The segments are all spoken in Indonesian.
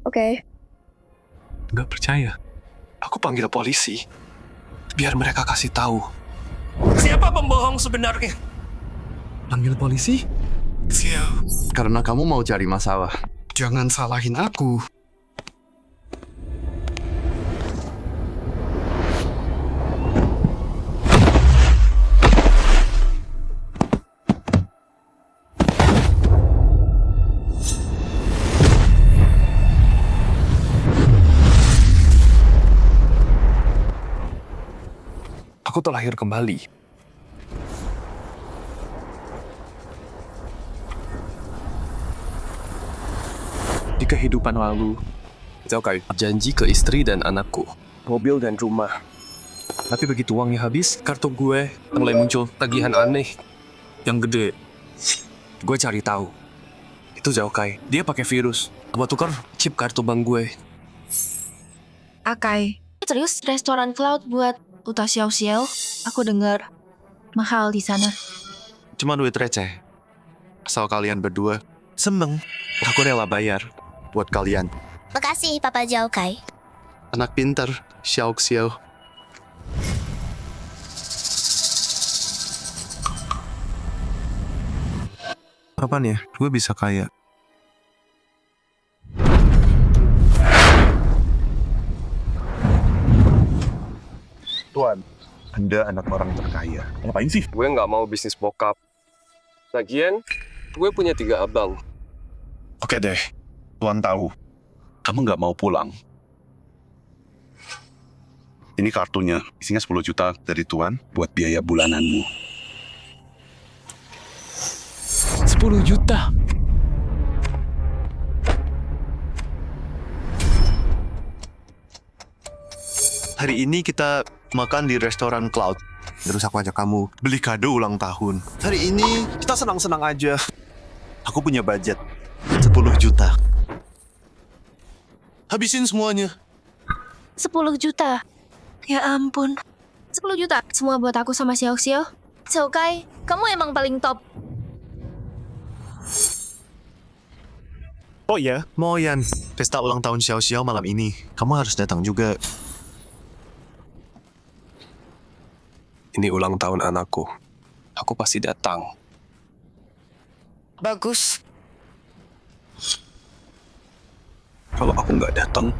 Oke. Nggak percaya. Aku panggil polisi. Biar mereka kasih tahu. Siapa pembohong sebenarnya? Panggil polisi? Siap. Karena kamu mau cari masalah. Jangan salahin aku. Aku terlahir kembali. Di kehidupan lalu, Zhaokai janji ke istri dan anakku, mobil dan rumah. Tapi begitu uangnya habis, kartu gue mulai muncul tagihan aneh yang gede. Gue cari tahu. Itu Zhaokai. Dia pakai virus buat tukar chip kartu bank gue. Akai, serius restoran cloud buat Uta Xiao Xiao? Aku dengar mahal di sana. Cuma duit receh. Asal kalian berdua seneng, aku rela bayar buat kalian. Makasih, Papa Zhaokai. Anak pintar, Xiao Xiao. Kapan ya gue bisa kaya? Tuan, Anda anak orang terkaya. Ngapain sih? Gue nggak mau bisnis bokap. Lagian, gue punya 3 abang. Oke deh, Tuan tahu. Kamu nggak mau pulang. Ini kartunya, isinya 10 juta dari Tuan buat biaya bulananmu. 10 juta. Hari ini kita makan di restoran Cloud. Terus aku ajak kamu beli kado ulang tahun. Hari ini kita senang-senang aja. Aku punya budget 10 juta. Habisin semuanya. 10 juta? Ya ampun. 10 juta? Semua buat aku sama Xiao Xiao? Zhaokai, kamu emang paling top. Oh iya, Moyan, pesta ulang tahun Xiao Xiao malam ini. Kamu harus datang juga. Ini ulang tahun anakku. Aku pasti datang. Bagus. Kalau aku nggak datang,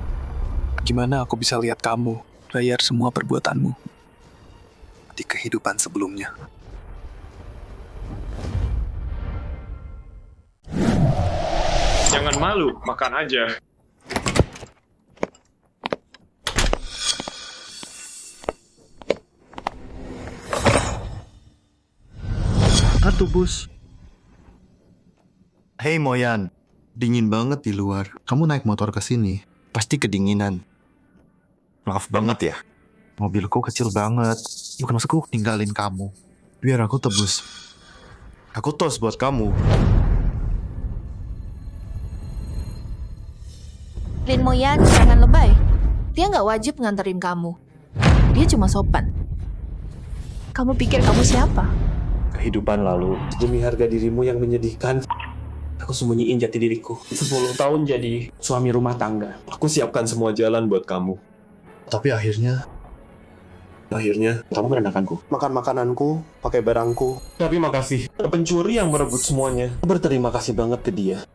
gimana aku bisa lihat kamu bayar semua perbuatanmu di kehidupan sebelumnya? Jangan malu, makan aja. Atuh, bus. Hei Moyan, dingin banget di luar. Kamu naik motor ke sini, pasti kedinginan. Maaf banget ya. Mobilku kecil banget. Bukan maksudku tinggalin kamu. Biar aku tebus. Aku tos buat kamu. Lin Moyan, jangan lebay. Dia nggak wajib nganterin kamu. Dia cuma sopan. Kamu pikir kamu siapa? Kehidupan lalu, demi harga dirimu yang menyedihkan, aku sembunyiin jati diriku. 10 tahun jadi suami rumah tangga. Aku siapkan semua jalan buat kamu. Tapi akhirnya Kamu merendahkanku. makan makananku, pakai barangku. Tapi makasih, pencuri yang merebut semuanya. Berterima kasih banget ke dia.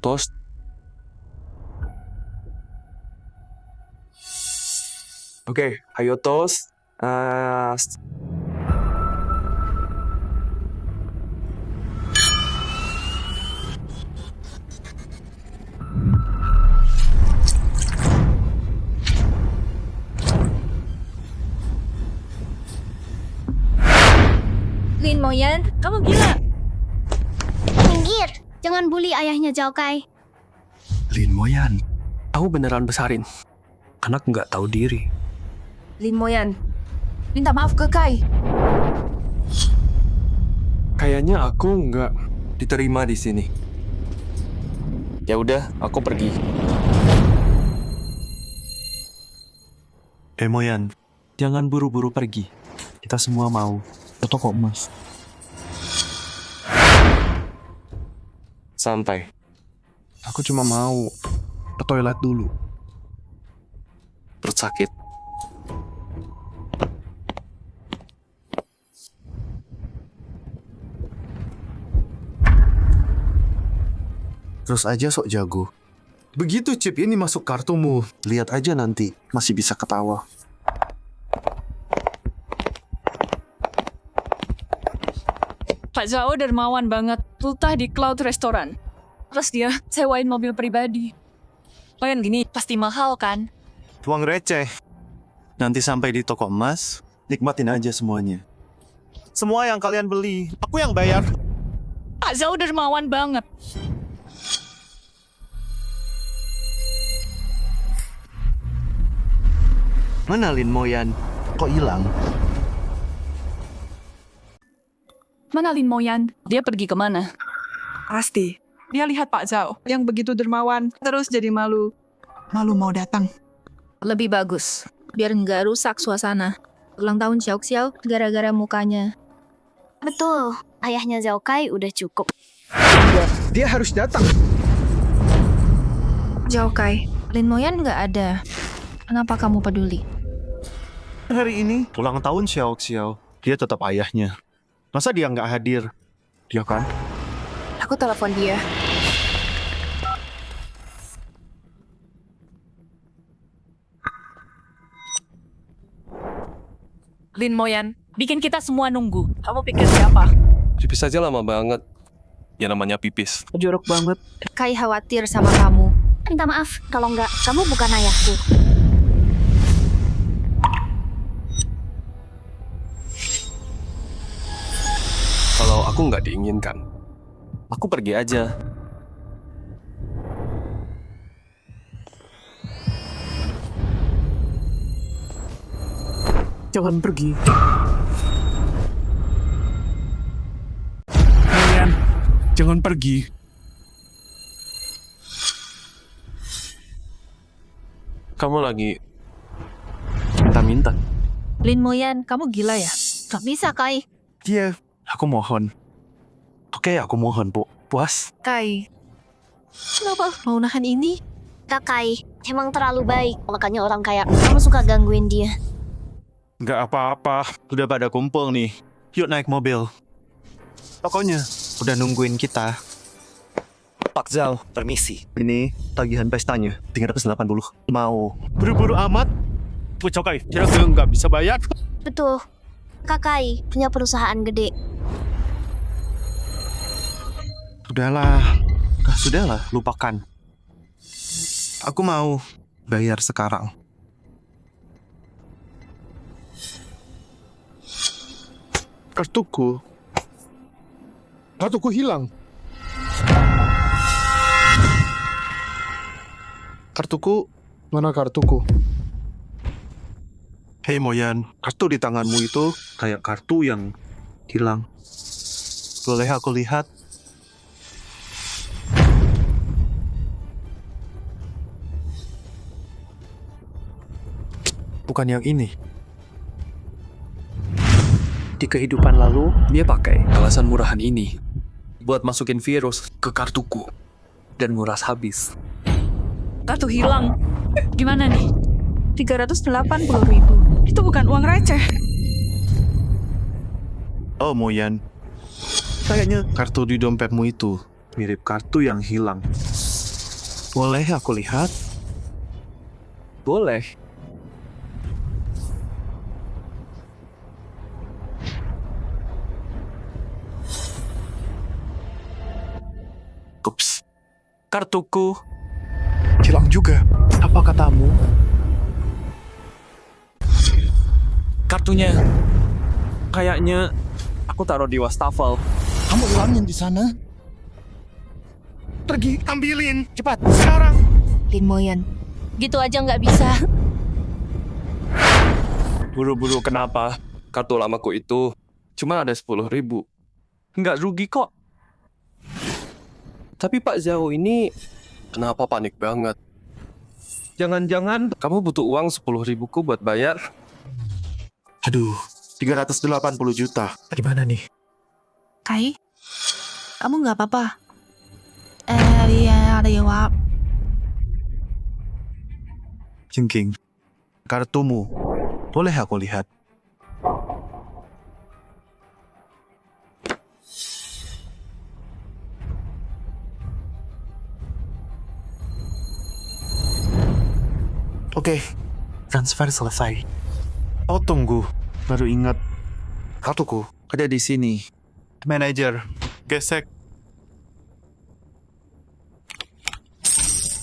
Toast. Oke, ayo toast. Lin Moyan, kamu gila. Minggir, jangan bully ayahnya Zhaokai. Lin Moyan, aku beneran besarin. Anak nggak tahu diri. Lin Moyan, minta maaf ke Kai. Kayaknya aku nggak diterima di sini. Ya udah, aku pergi. Moyan, jangan buru-buru pergi. Kita semua mau ke toko emas. Santai. Aku cuma mau ke toilet dulu. Perut sakit. Terus aja sok jago. Begitu chip ini masuk kartumu. Lihat aja nanti, masih bisa ketawa. Pak Zhao dermawan banget, ultah di Cloud Restoran. Terus dia sewain mobil pribadi. Lumayan gini, pasti mahal kan? Uang receh. Nanti sampai di toko emas, nikmatin aja semuanya. Semua yang kalian beli, aku yang bayar. Pak Zhao dermawan banget. Mana Lin Moyan? Kok hilang? Mana Lin Moyan? Dia pergi kemana? Pasti. Dia lihat Pak Zhao yang begitu dermawan, terus jadi malu. Malu mau datang. Lebih bagus, biar nggak rusak suasana. Ulang tahun Xiao Xiao gara-gara mukanya. Betul, ayahnya Zhao Kai udah cukup. Dia harus datang. Zhao Kai, Lin Moyan nggak ada. Kenapa kamu peduli? Hari ini ulang tahun Xiao Xiao. Dia tetap ayahnya. Masa dia nggak hadir? Dia kan? Aku telepon dia. Lin Moyan, bikin kita semua nunggu. Kamu pikir siapa? Pipis aja lama banget. Ya namanya pipis. Jorok banget. Kai khawatir sama kamu. Minta maaf, kalau nggak, kamu bukan ayahku. Kalau aku nggak diinginkan, Aku pergi aja. Jangan pergi. Kalian, jangan pergi. kamu lagi minta-minta. Lin Moyan, kamu gila ya? Gak bisa, Kai. Dia, aku mohon. Oke, aku mohon, Bu. Puas. Kai. Kenapa mau nahan ini? Kak Kai, emang terlalu baik. Makanya orang kayak kamu suka gangguin dia. Nggak apa-apa. Udah pada kumpul nih. Yuk naik mobil. Pokoknya, udah nungguin kita. Pak Zhao, permisi. Ini tagihan pestanya, 380. Mau. Buru-buru amat. Pucokai, kira-kira nggak bisa bayar. Betul. Kak Kai punya perusahaan gede. Sudahlah, lupakan. Aku mau bayar sekarang. Kartuku hilang. Mana kartuku? Hei Moyan, kartu di tanganmu itu kayak kartu yang hilang. Boleh aku lihat? Bukan yang ini. Di kehidupan lalu, dia pakai alasan murahan ini buat masukin virus ke kartuku dan nguras habis. Kartu hilang. Gimana nih? 380.000. Itu bukan uang receh. Oh Moyan, kayaknya kartu di dompetmu itu mirip kartu yang hilang. Boleh aku lihat? Boleh. Ups, Kartuku. Hilang juga. Apa katamu? Kartunya. Kayaknya aku taruh di wastafel. Kamu ulangin di sana. Pergi, ambilin. Cepat, sekarang. Lin Moyan. Gitu aja nggak bisa. Buru-buru kenapa? Kartu lamaku itu cuma ada 10.000. Nggak rugi kok. Tapi Pak Zhao ini kenapa panik banget? Jangan-jangan kamu butuh uang 10.000 ku buat bayar? aduh, 380 juta. Gimana nih? Kai, kamu nggak apa-apa? Jengking, kartumu. Boleh aku lihat? Oke, transfer selesai. Oh tunggu, baru ingat. Kartuku ada di sini. Manager, gesek.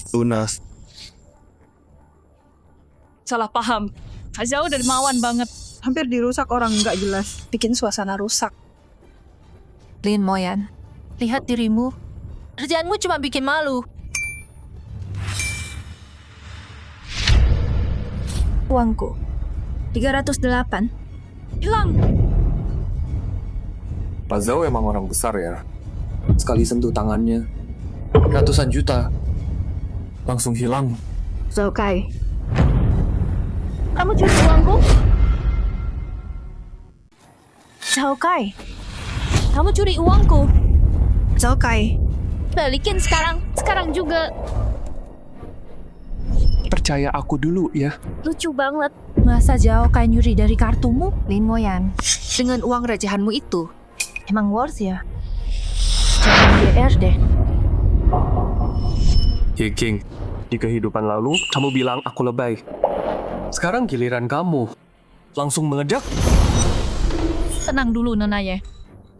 Lunas. Salah paham. Pak Zhao dermawan banget. Hampir dirusak orang nggak jelas. Bikin suasana rusak. Lin Moyan, lihat dirimu. Kerjaanmu cuma bikin malu. Uangku. 308. Hilang. Pak Zhao emang orang besar ya. Sekali sentuh tangannya, ratusan juta langsung hilang. Zhao Kai. Kamu curi uangku? Zhao Kai. Kamu curi uangku. Zhao Kai, Balikin sekarang. Sekarang juga. Percaya aku dulu ya. Lucu banget. Masa Zhao Kai nyuri dari kartumu? Lin Moyan, dengan uang recehanmu itu, emang worth ya? Jangan GR deh. Ye King, di kehidupan lalu kamu bilang aku lebay. Sekarang giliran kamu. Langsung meledak. Tenang dulu, Nonaye.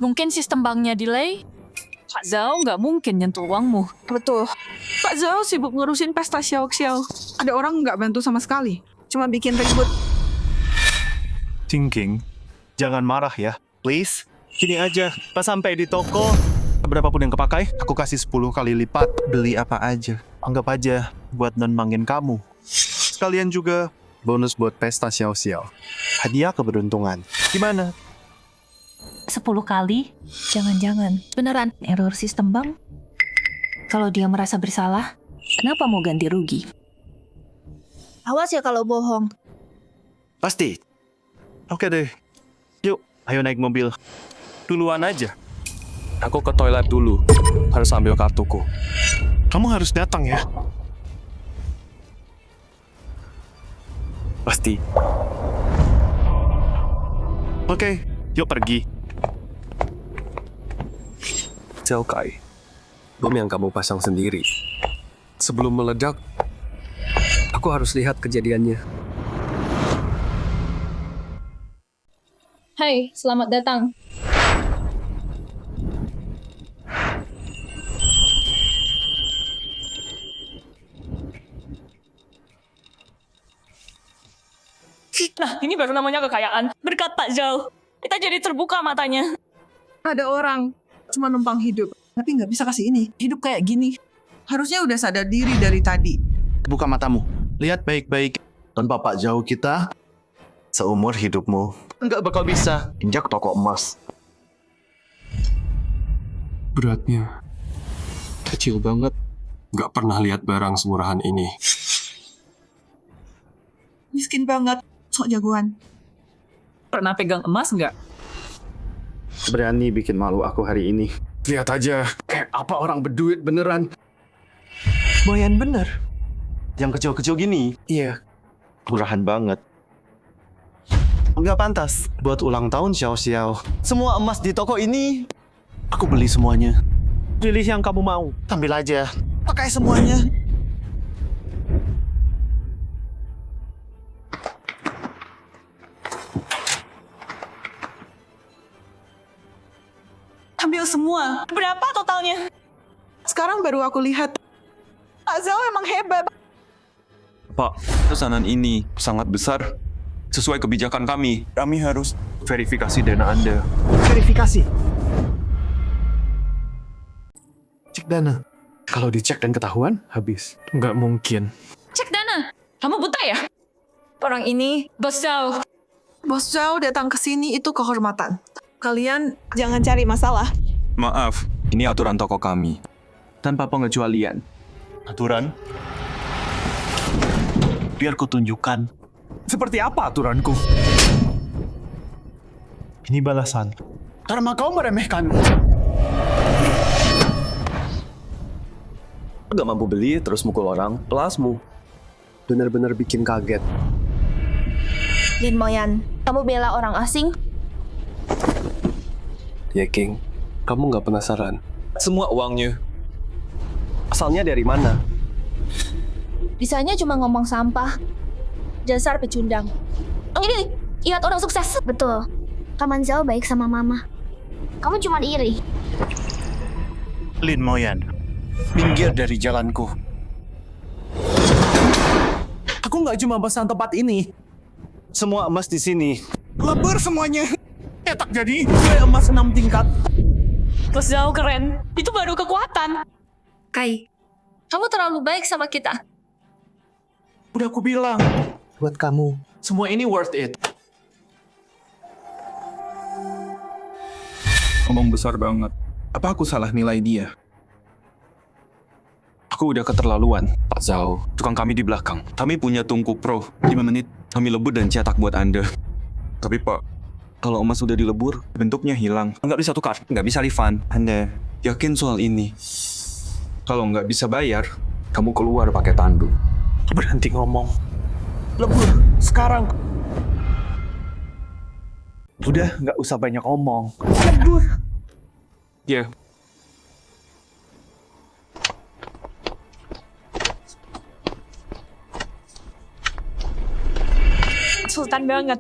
Mungkin sistem banknya delay. Pak Zhao nggak mungkin nyentuh uangmu. betul. Pak Zhao sibuk ngurusin pesta xiao-xiao. Ada orang nggak bantu sama sekali. Cuma bikin ribut. Jengking, jangan marah ya, please. Gini aja, pas sampai di toko, berapapun yang kepakai, aku kasih 10 kali lipat. Beli apa aja, anggap aja buat nenangin kamu. Sekalian juga bonus buat pesta xiao-xiao. Hadiah keberuntungan. Gimana? 10 kali? Jangan-jangan beneran error sistem bank? Kalau dia merasa bersalah, kenapa mau ganti rugi? Awas ya kalau bohong. Pasti. Oke deh. Yuk, ayo naik mobil. Duluan aja. Aku ke toilet dulu. Harus ambil kartuku. Kamu harus datang ya. Pasti. Oke, yuk pergi. Zhao Kai, bom yang kamu pasang sendiri. Sebelum meledak, aku harus lihat kejadiannya. Hai, selamat datang. Nah, ini baru namanya kekayaan. Berkat Pak Zhao, kita jadi terbuka matanya. Ada orang cuma numpang hidup, tapi nggak bisa kasih ini. Hidup kayak gini. Harusnya udah sadar diri dari tadi. Buka matamu. Lihat baik-baik. Tanpa Pak Zhao kita, seumur hidupmu nggak bakal bisa injak toko emas. Beratnya kecil banget. Nggak pernah lihat barang semurahan ini. Miskin banget, sok jagoan. Pernah pegang emas nggak? Berani bikin malu aku hari ini. Lihat aja, kayak apa orang berduit beneran. Lumayan bener. Yang kecil-kecil gini, Iya, murahan banget. Nggak pantas buat ulang tahun xiao-xiao. Semua emas di toko ini, aku beli semuanya. Pilih yang kamu mau. Ambil aja. Pakai semuanya. Ambil semua. Berapa totalnya? Sekarang baru aku lihat. Pak Zhao emang hebat. Pak, pesanan ini sangat besar. Sesuai kebijakan kami harus Verifikasi dana Anda. Verifikasi. Cek dana. Kalau dicek dan ketahuan, habis. nggak mungkin. Cek dana. Kamu buta ya? Orang ini, Bos Zhao. Bos Zhao datang ke sini itu kehormatan. Kalian jangan cari masalah. Maaf, ini aturan toko kami. Tanpa pengecualian. Aturan? Biar ku tunjukkan. Seperti apa aturanku? Ini balasan. Karena kau meremehkan. Gak mampu beli, terus mukul orang, pelasmu. Bener-bener bikin kaget. Lin Moyan, kamu bela orang asing? Ya, King. Kamu gak penasaran? Semua uangnya. Asalnya dari mana? Bisanya cuma ngomong sampah. Dasar pecundang. Ini, lihat orang sukses. Betul. Paman Zhao baik sama mama. Kamu cuma iri. Lin Moyan, minggir dari jalanku. Aku nggak cuma pesan tempat ini. Semua emas di sini. Lebur semuanya. Cetak jadi gue emas 6 tingkat. Bos Zhao keren. Itu baru kekuatan. Kai, kamu terlalu baik sama kita. Udah aku bilang. Buat kamu. Semua ini worth it. Ngomong besar banget. Apa aku salah nilai dia? Aku udah keterlaluan, Pak Zhao. Tukang kami di belakang. Kami punya tungku pro. 5 menit, kami lebur dan cetak buat Anda. Tapi Pak, kalau emas udah dilebur, bentuknya hilang. Nggak bisa tukar, nggak bisa refund. Anda yakin soal ini? Kalau nggak bisa bayar, kamu keluar pakai tandu. Berhenti ngomong. Lebur, sekarang. Udah, nggak usah banyak ngomong. Lebur. Ya. Sultan banget.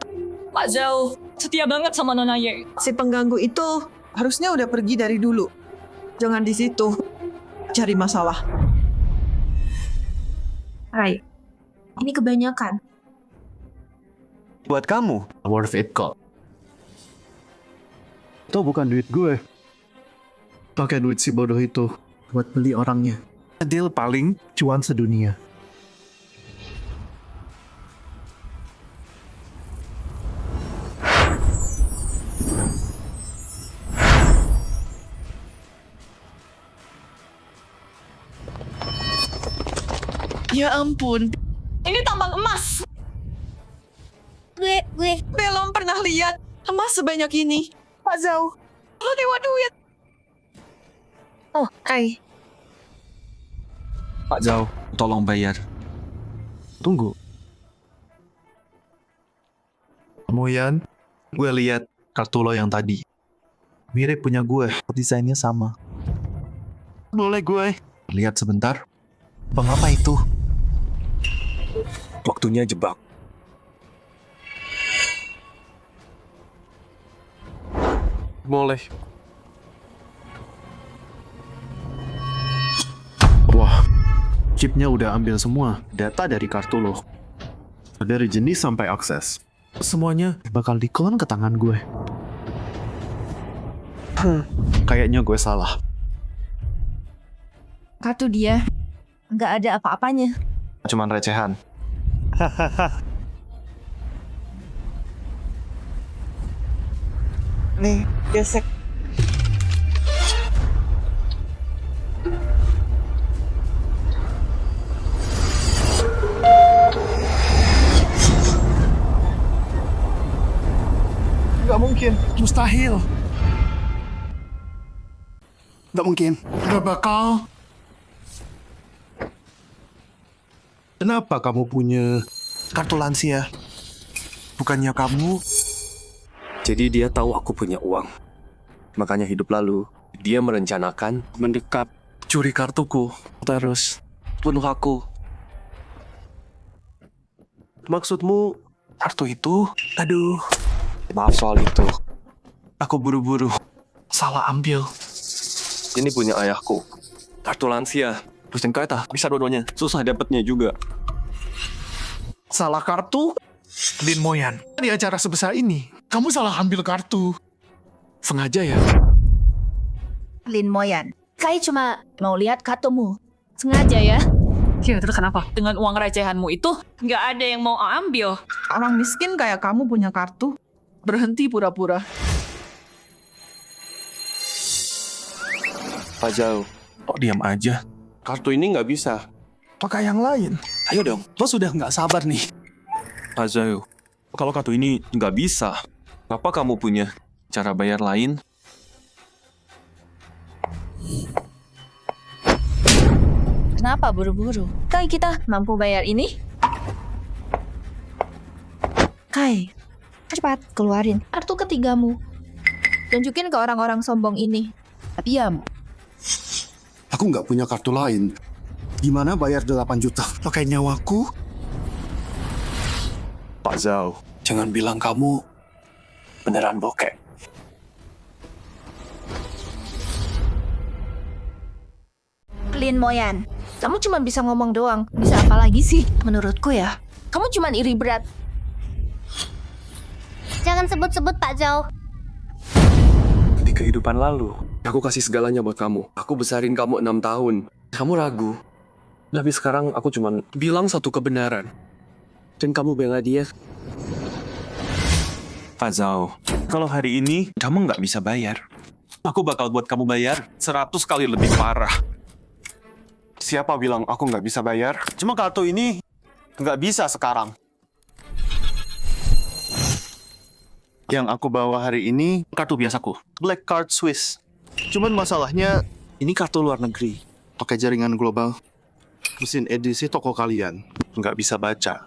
Pak Zhao setia banget sama Nona Ye. Si pengganggu itu harusnya udah pergi dari dulu. Jangan di situ cari masalah. Kai, ini kebanyakan. Buat kamu, worth it kok. Itu bukan duit gue. Pakai duit si bodoh itu buat beli orangnya. Deal paling cuan sedunia. Ya ampun, Ini tambang emas. Gue belum pernah lihat emas sebanyak ini. Pak Zhao, lo dewa duit. Oh, Kai. Pak Zhao, tolong bayar. Tunggu. Moyan, gue lihat kartu lo yang tadi. Mirip punya gue, desainnya sama. Boleh gue lihat sebentar? Bang, apa itu? Waktunya jebak. Boleh. Wah, chipnya udah ambil semua data dari kartu lo. Dari jenis sampai akses. Semuanya bakal diklon ke tangan gue. Kayaknya gue salah. Kartu dia nggak ada apa-apanya. Cuman recehan. Nih, gesek. Gak mungkin, mustahil. Gak mungkin. Gak bakal. Kenapa kamu punya kartu lansia? Bukannya kamu? Jadi dia tahu aku punya uang. Makanya hidup lalu, dia merencanakan Mendekat, curi kartuku, terus bunuh aku. Maksudmu kartu itu? Aduh, maaf soal itu. Aku buru-buru, salah ambil. ini punya ayahku. Kartu lansia. Terus yang kata, bisa dua-duanya. Susah dapetnya juga. Salah kartu? Lin Moyan, di acara sebesar ini, kamu salah ambil kartu. Sengaja ya? Lin Moyan, Kai cuma mau lihat kartumu. Sengaja ya? Ya, terus kenapa? Dengan uang recehanmu itu, nggak ada yang mau ambil. Orang miskin kayak kamu punya kartu. Berhenti pura-pura. Pak Zhao, Kok diam aja? kartu ini nggak bisa. Pakai yang lain. Ayo dong, lo sudah nggak sabar nih. Pak Zhao, kalau kartu ini nggak bisa, apa kamu punya cara bayar lain? Kenapa buru-buru? Kai, kita mampu bayar ini? Kai, cepat keluarin kartu ketigamu. Tunjukin ke orang-orang sombong ini. Diam. Aku nggak punya kartu lain. Gimana bayar 8 juta pakai nyawaku? Pak Zhao, jangan bilang kamu beneran bokek. Lin Moyan, kamu cuma bisa ngomong doang. Bisa apa lagi sih? Menurutku ya, kamu cuma iri berat. Jangan sebut-sebut Pak Zhao. Di kehidupan lalu, aku kasih segalanya buat kamu. Aku besarin kamu 6 tahun. Kamu ragu. Tapi sekarang aku cuma bilang satu kebenaran. Dan kamu bela dia. Pak Zhao, kalau hari ini kamu nggak bisa bayar, aku bakal buat kamu bayar 100 kali lebih parah. Siapa bilang aku nggak bisa bayar? Cuma kartu ini nggak bisa sekarang. Yang aku bawa hari ini Kartu biasaku. Black Card Swiss. Cuman masalahnya ini kartu luar negeri. Pakai jaringan global. Mesin edisi toko kalian. Nggak bisa baca.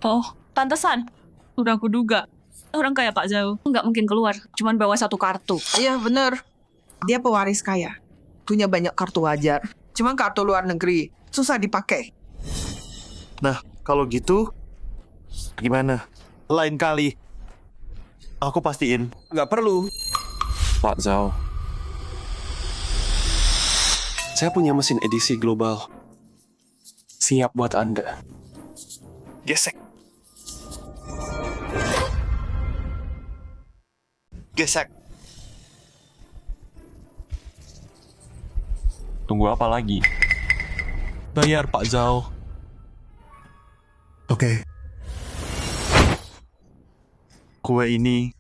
Oh, pantesan. Udah aku duga. Orang kayak Pak Zhao nggak mungkin keluar, cuman bawa satu kartu. Iya, bener. Dia pewaris kaya. Punya banyak kartu wajar. Cuma kartu luar negeri. Susah dipakai. Nah, kalau gitu gimana? Lain kali. Aku pastiin. Nggak perlu. Pak Zhao, saya punya mesin edisi global. Siap buat Anda. Gesek. Gesek. Tunggu apa lagi? Bayar Pak Zhao. Oke. Kue ini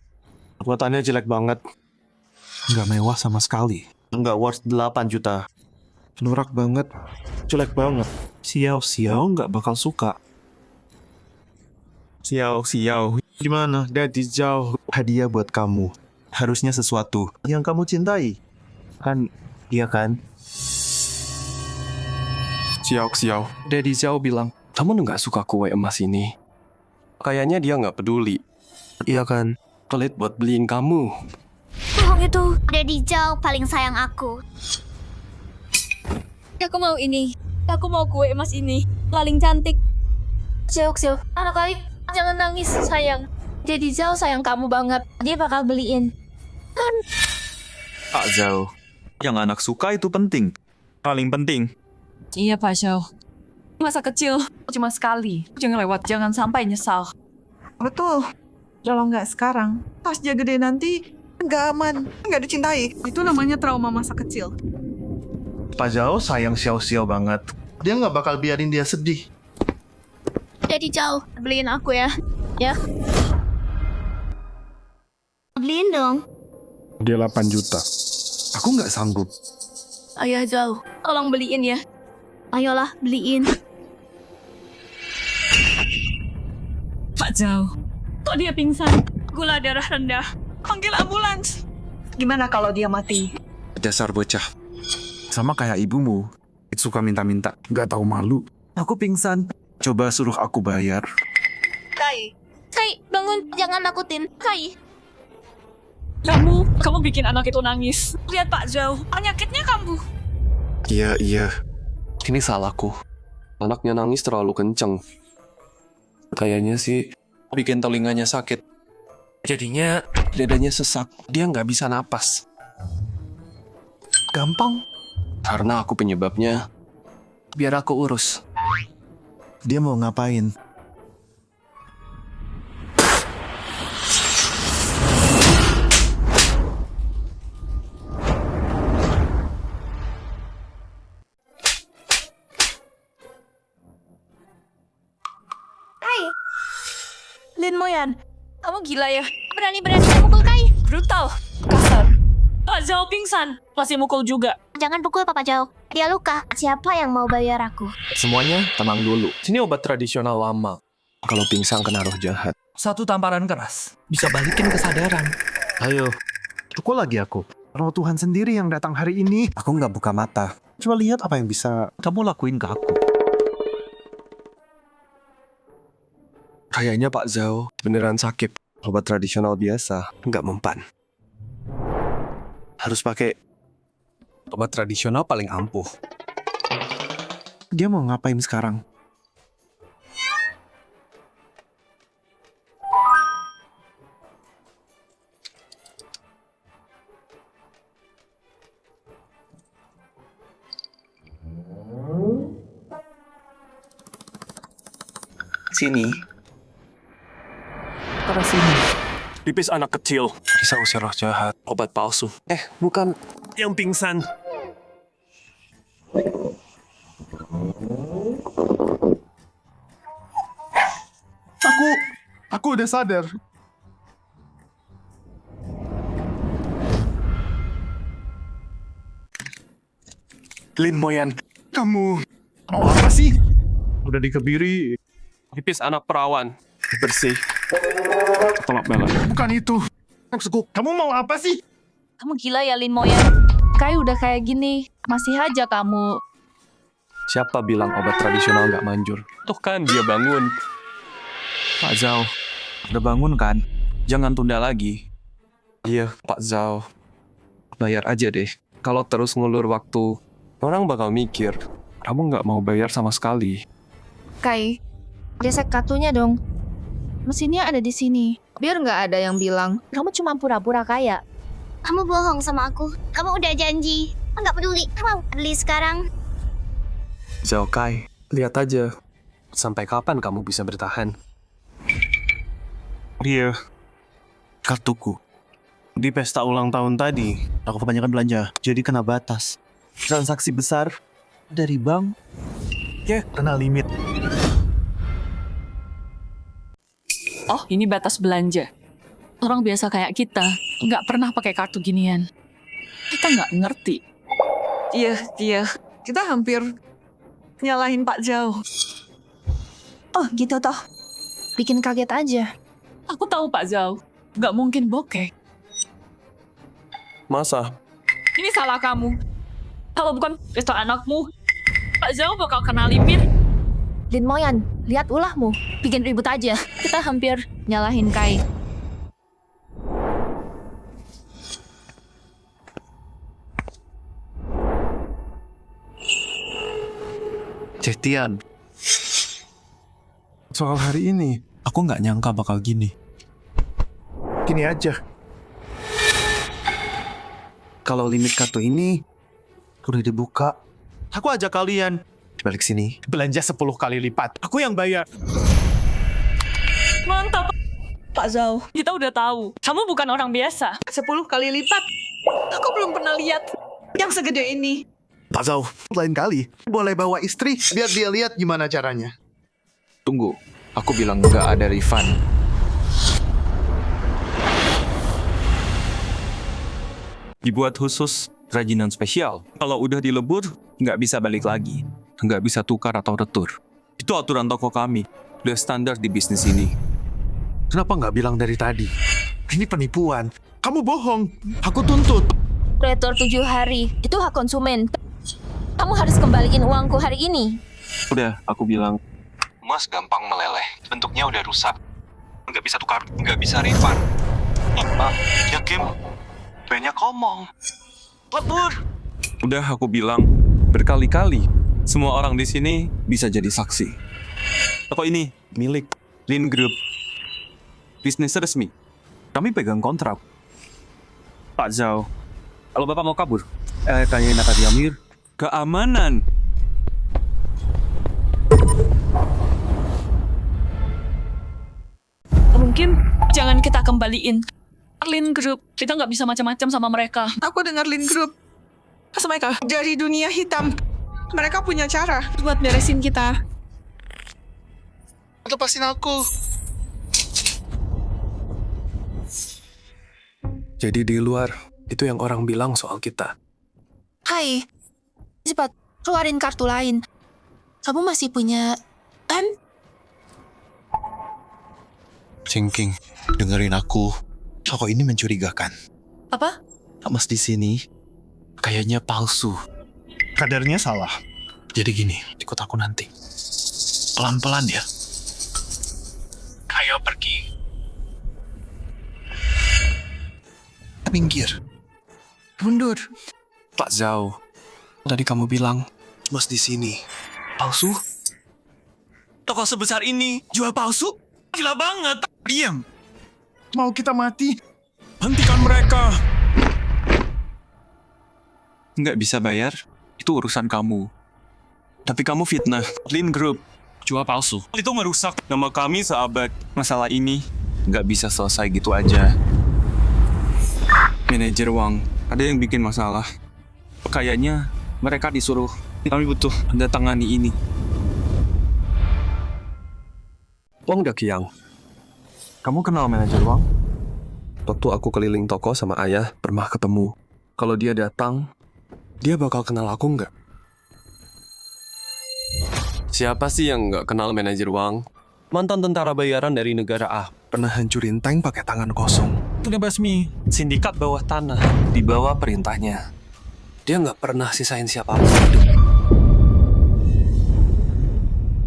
Buatannya jelek banget. Nggak mewah sama sekali. nggak worth 8 juta. Norak banget. Jelek banget. Xiao nggak bakal suka. Xiao. Gimana? Daddy Zhao hadiah buat kamu. Harusnya sesuatu yang kamu cintai. Kan, iya kan? Xiao. Daddy Zhao bilang, kamu nggak suka kue emas ini. Kayaknya dia nggak peduli. Iya kan? Pelit buat beliin kamu. Bohong itu. Daddy Zhao paling sayang aku. Aku mau ini. Aku mau kue emas ini. Paling cantik. Xiao, anak baik, jangan nangis, sayang. Jadi Zhao sayang kamu banget. Dia bakal beliin. Pak Zhao, yang anak suka itu penting. Paling penting. Iya, Pak Zhao. Masa kecil cuma sekali. Jangan lewat, jangan sampai nyesal. Betul. Kalau nggak sekarang, pas dia gede nanti, nggak aman, nggak dicintai. Itu namanya trauma masa kecil. Pak Zhao sayang Xiao banget. Dia nggak bakal biarin dia sedih. Daddy Zhao, beliin aku ya. Ya. Beliin dong. Dia 8 juta. Aku nggak sanggup. Ayah Zhao, tolong beliin ya. Ayolah, beliin. Pak Zhao, kok dia pingsan? Gula darah rendah. Panggil ambulans. Gimana kalau dia mati? Dasar bocah. Sama kayak ibumu. Suka minta-minta. Nggak tahu malu. Aku pingsan. Coba suruh aku bayar. Kai. Kai, bangun. Jangan nakutin. Kai. Kamu bikin anak itu nangis. Lihat Pak Zhao, penyakitnya kambuh. Iya. Ini salahku. Anaknya nangis terlalu kenceng. Kayaknya sih bikin telinganya sakit. Jadinya dadanya sesak. Dia nggak bisa napas. Gampang. Karena aku penyebabnya. Biar aku urus. Dia mau ngapain? Lin Moyan, kamu gila ya? Berani-berani mukul Kai. Brutal, kasar. Pak Zhao pingsan, masih mukul juga. Jangan pukul Papa Zhao. Dia luka. Siapa yang mau bayar aku? Semuanya tenang dulu. Sini obat tradisional lama. Kalau pingsan kena roh jahat. Satu tamparan keras bisa balikin kesadaran. Ayo, pukul lagi aku. Roh Tuhan sendiri yang datang hari ini. Aku nggak buka mata. Coba lihat apa yang bisa kamu lakuin ke aku. Kayaknya Pak Zhao beneran sakit. Obat tradisional biasa nggak mempan. Harus pakai obat tradisional paling ampuh. Dia mau ngapain sekarang? Sini. Terus sini. Pipis anak kecil. Bisa usir roh jahat. Obat palsu. Bukan yang pingsan. Aku udah sadar. Lin Moyan, kamu Oh, apa sih? Udah dikebiri. pipis anak perawan. Bersih. Tolak Bella. Bukan itu. Maksudku, kamu mau apa sih? Kamu gila ya, Lin Moyan? Kai udah kayak gini, masih aja kamu. Siapa bilang obat tradisional nggak manjur? Tuh kan dia bangun. Pak Zhao, udah bangun kan? Jangan tunda lagi. Iya, Pak Zhao. Bayar aja deh. Kalau terus ngulur waktu, orang bakal mikir, kamu nggak mau bayar sama sekali. Kai, gesek kartunya dong. Mesinnya ada di sini. Biar nggak ada yang bilang, kamu cuma pura-pura kaya. Kamu bohong sama aku. Kamu udah janji. Nggak peduli. Kamu beli sekarang. Zhao Kai, lihat aja. Sampai kapan kamu bisa bertahan? Iya. Kartuku. Di pesta ulang tahun tadi, aku kebanyakan belanja, jadi kena batas. Transaksi besar dari bank, kena limit. Oh, ini batas belanja. Orang biasa kayak kita, nggak pernah pakai kartu ginian. Kita nggak ngerti. Iya. Kita hampir nyalahin Pak Zhao. Oh gitu toh. Bikin kaget aja. Aku tahu Pak Zhao, nggak mungkin bokeh. Masa? Ini salah kamu. Kalau bukan pesta anakmu, Pak Zhao bakal kena limit. Lin Moyan, lihat ulahmu. Bikin ribut aja. Kita hampir nyalahin Kai. Tian. Soal hari ini, aku nggak nyangka bakal gini. Gini aja. Kalau limit kartu ini udah dibuka, aku ajak kalian balik sini belanja 10 kali lipat. Aku yang bayar. Mantap, Pak Zhao. Kita udah tahu, kamu bukan orang biasa. 10 kali lipat. Aku belum pernah lihat yang segede ini. Pak Zhao, lain kali boleh bawa istri biar dia lihat gimana caranya. Tunggu, aku bilang nggak ada refund. Dibuat khusus, kerajinan spesial. Kalau udah dilebur, nggak bisa balik lagi. Nggak bisa tukar atau retur. Itu aturan toko kami. Udah standar di bisnis ini. Kenapa nggak bilang dari tadi? Ini penipuan. Kamu bohong. Aku tuntut. Retur 7 hari, itu hak konsumen. Kamu harus kembaliin uangku hari ini. Udah, aku bilang. Mas gampang meleleh. Bentuknya udah rusak. Nggak bisa tukar, nggak bisa refund. Ya Kim, banyak ngomong. Lebur. Udah aku bilang berkali-kali. Semua orang di sini bisa jadi saksi. Toko ini milik Lin Group. Bisnis resmi. Kami pegang kontrak. Pak Zhao, kalau Bapak mau kabur, tanyain Nata Diamir. Keamanan. Mungkin jangan kita kembaliin. Lin Group, kita nggak bisa macam-macam sama mereka. Aku dengar Lin Group. Mereka dari dunia hitam. Mereka punya cara buat beresin kita. Lepasin aku. Jadi di luar, itu yang orang bilang soal kita. Hai, cepat keluarin kartu lain. Kamu masih punya kan? Cingking, dengerin aku. Toko ini mencurigakan. Apa? Emas di sini kayaknya palsu. Kadarnya salah. Jadi gini, ikut aku nanti. Pelan-pelan ya. Ayo pergi. Minggir. Mundur. Pak Zhao, tadi kamu bilang emas di sini palsu? Toko sebesar ini jual palsu? Gila banget. Diam. Mau kita mati? Hentikan mereka! Nggak bisa bayar, itu urusan kamu. Tapi kamu fitnah, Lin Group, jual palsu. Itu merusak nama kami seabad. Masalah ini nggak bisa selesai gitu aja. Manajer Wang, ada yang bikin masalah. Kayaknya mereka disuruh. Kami butuh mendatangani ini. Wang Daqiang, Kamu kenal manajer Wang? waktu aku keliling toko sama ayah, pernah ketemu. Kalau dia datang, dia bakal kenal aku nggak? Siapa sih yang nggak kenal manajer Wang? Mantan tentara bayaran dari negara A, pernah hancurin tank pakai tangan kosong. Udah basmi. Sindikat bawah tanah, di bawah perintahnya. Dia nggak pernah sisain siapapun hidup.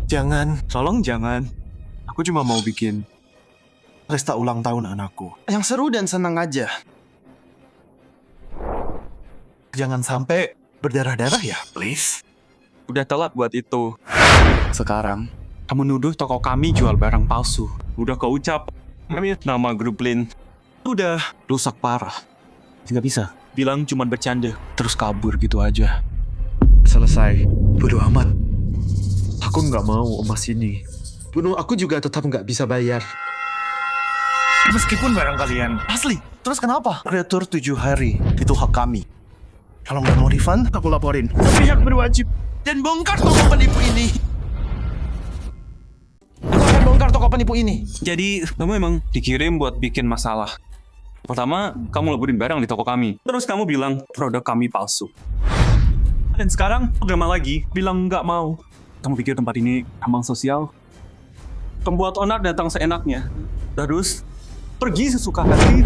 Jangan. Tolong jangan. Aku cuma mau bikin pesta ulang tahun anakku. Yang seru dan senang aja. Jangan sampai berdarah-darah ya, please. Udah telat buat itu. Sekarang, kamu nuduh toko kami jual barang palsu. Udah keucap. Nama grup Lin. Udah rusak parah. Nggak bisa. Bilang cuma bercanda. Terus kabur gitu aja. Selesai. Bodoh amat. Aku nggak mau emas ini. Bunuh aku juga tetap nggak bisa bayar. Meskipun barang kalian asli. Terus kenapa? Retur 7 hari. Itu hak kami. Kalau nggak mau refund, aku laporin. Pihak berwajib. Dan bongkar toko penipu ini. Aku akan bongkar toko penipu ini. Jadi, kamu emang dikirim buat bikin masalah. Pertama, kamu leburin barang di toko kami. Terus kamu bilang produk kami palsu. Dan sekarang, drama lagi, bilang nggak mau. Kamu pikir tempat ini aman sosial? Pembuat onar datang seenaknya. Terus, pergi sesuka hati.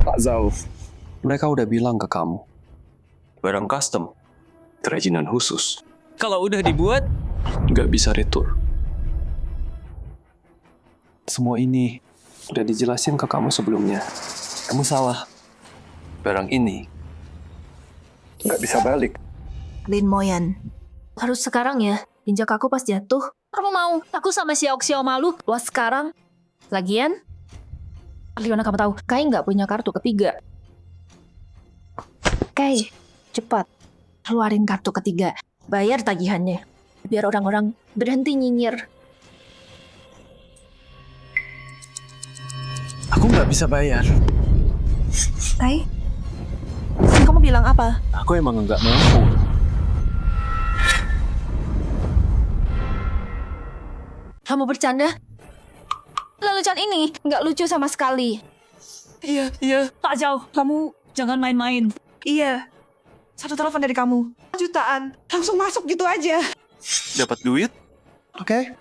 Pak Zhao, mereka udah bilang ke kamu. Barang custom, kerajinan khusus. Kalau udah dibuat, Nggak bisa retur. Semua ini udah dijelasin ke kamu sebelumnya. Kamu salah. Barang ini nggak bisa balik. Lin Moyan. Harus sekarang ya. Injak aku pas jatuh. Kamu mau? Aku sama si Oxio malu. Luas sekarang. Lagian, Leona kamu tahu, Kai nggak punya kartu ketiga. Kai, cepat. Keluarin kartu ketiga. Bayar tagihannya. Biar orang-orang berhenti nyinyir. Aku nggak bisa bayar. Kai, kamu bilang apa? Aku emang nggak mampu. Kamu bercanda? Lelucon ini nggak lucu sama sekali. Iya. Pak Zhao, kamu jangan main-main. Iya. Satu telepon dari kamu. Jutaan. Langsung masuk gitu aja. dapat duit. Oke.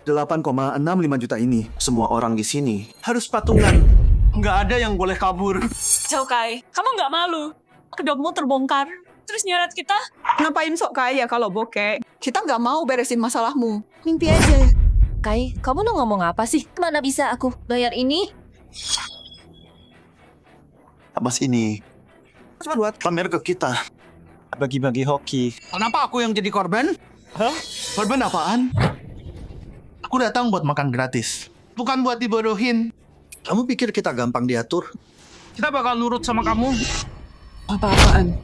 8,65 juta ini. Semua orang di sini harus patungan. Nggak ada yang boleh kabur. Zhao Kai, kamu nggak malu? Kedokmu terbongkar. Terus nyeret kita? Ngapain sok kaya kalau bokeh? Kita nggak mau beresin masalahmu. Mimpi aja. Kai, kamu mau ngomong apa sih? Mana bisa aku bayar ini? Emas ini cuma buat pamer ke kita. Bagi-bagi hoki. Kenapa aku yang jadi korban? Hah? Korban apaan? Aku datang buat makan gratis. Bukan buat dibodohin. Kamu pikir kita gampang diatur? Kita bakal nurut sama kamu. Apa-apaan?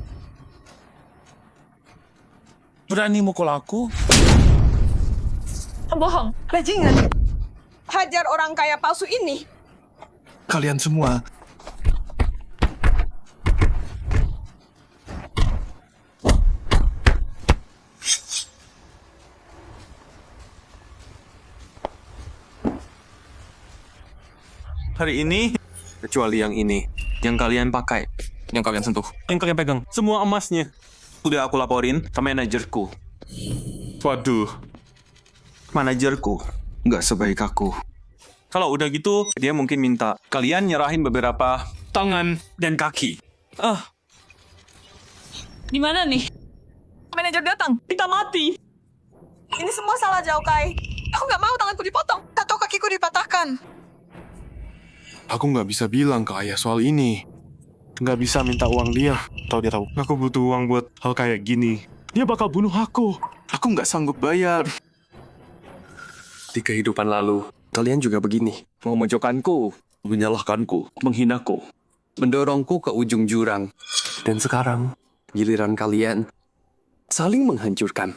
Berani mukul aku? Bohong. Bajingan. Hajar orang kaya palsu ini. Kalian semua Hari ini, kecuali yang ini, yang kalian pakai, yang kalian sentuh, yang kalian pegang, semua emasnya. Udah aku laporin ke manajerku. Waduh, manajerku nggak sebaik aku. Kalau udah gitu, dia mungkin minta kalian nyerahin beberapa tangan dan kaki. Di mana nih? Manajer datang, kita mati. Ini semua salah Zhao Kai. Aku nggak mau tanganku dipotong atau kakiku dipatahkan. Aku nggak bisa bilang ke ayah soal ini. Nggak bisa minta uang dia. Tahu dia tahu. Aku butuh uang buat hal kayak gini. Dia bakal bunuh aku. Aku nggak sanggup bayar. Di kehidupan lalu, kalian juga begini. Memojokkanku, menyalahkanku, menghinaku, mendorongku ke ujung jurang. Dan sekarang, giliran kalian saling menghancurkan.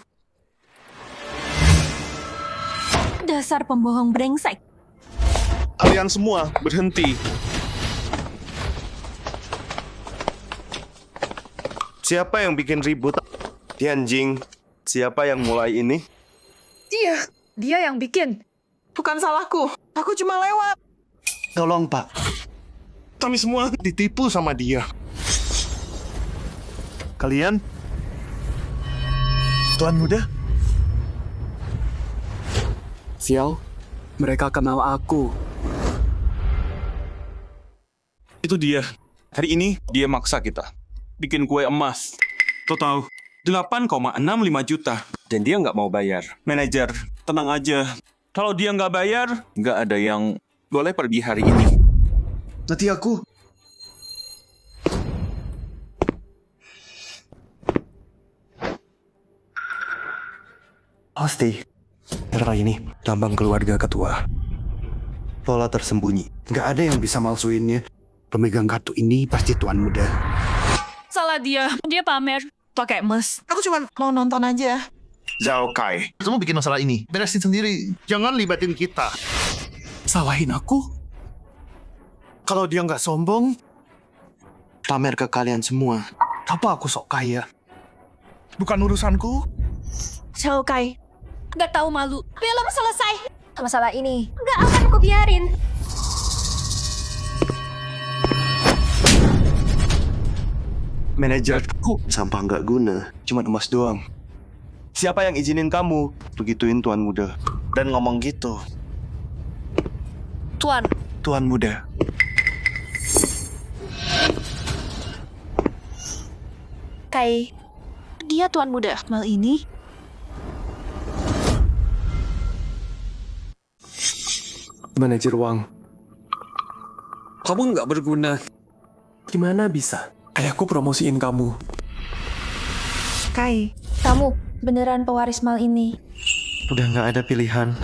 Dasar pembohong brengsek. Kalian semua berhenti. Siapa yang bikin ribut? Tianjing, siapa yang mulai ini? Dia yang bikin. Bukan salahku. Aku cuma lewat. Tolong, Pak. Kami semua ditipu sama dia. Kalian? Tuan Muda? Xiao, mereka kenal aku. Itu dia. Hari ini, dia maksa kita. Bikin kue emas. Total 8,65 juta. Dan dia nggak mau bayar. Manajer, tenang aja. Kalau dia nggak bayar, nggak ada yang boleh pergi hari ini. Nanti aku. Pasti. Era ini lambang keluarga ketua. Pola tersembunyi. Nggak ada yang bisa malsuinnya. Pemegang kartu ini pasti Tuan Muda. Salah dia. Dia pamer pakai emas. Aku cuma mau nonton aja. Zhao Kai. Kamu bikin masalah ini. Beresin sendiri. Jangan libatin kita. Salahin aku? Kalau dia nggak sombong, Pamer ke kalian semua. Apa aku sok kaya? Bukan urusanku. Zhao Kai. Nggak tahu malu. Belum selesai. Masalah ini nggak akan ku biarin. Manajerku sampah nggak guna, cuma emas doang. Siapa yang izinin kamu? Begituin Tuan Muda. Dan ngomong gitu. Tuan Muda. Kai, dia Tuan Muda mal ini. manajer Wang. Kamu nggak berguna. Gimana bisa? Ayahku promosiin kamu. Kai, kamu beneran pewaris mal ini. Udah nggak ada pilihan.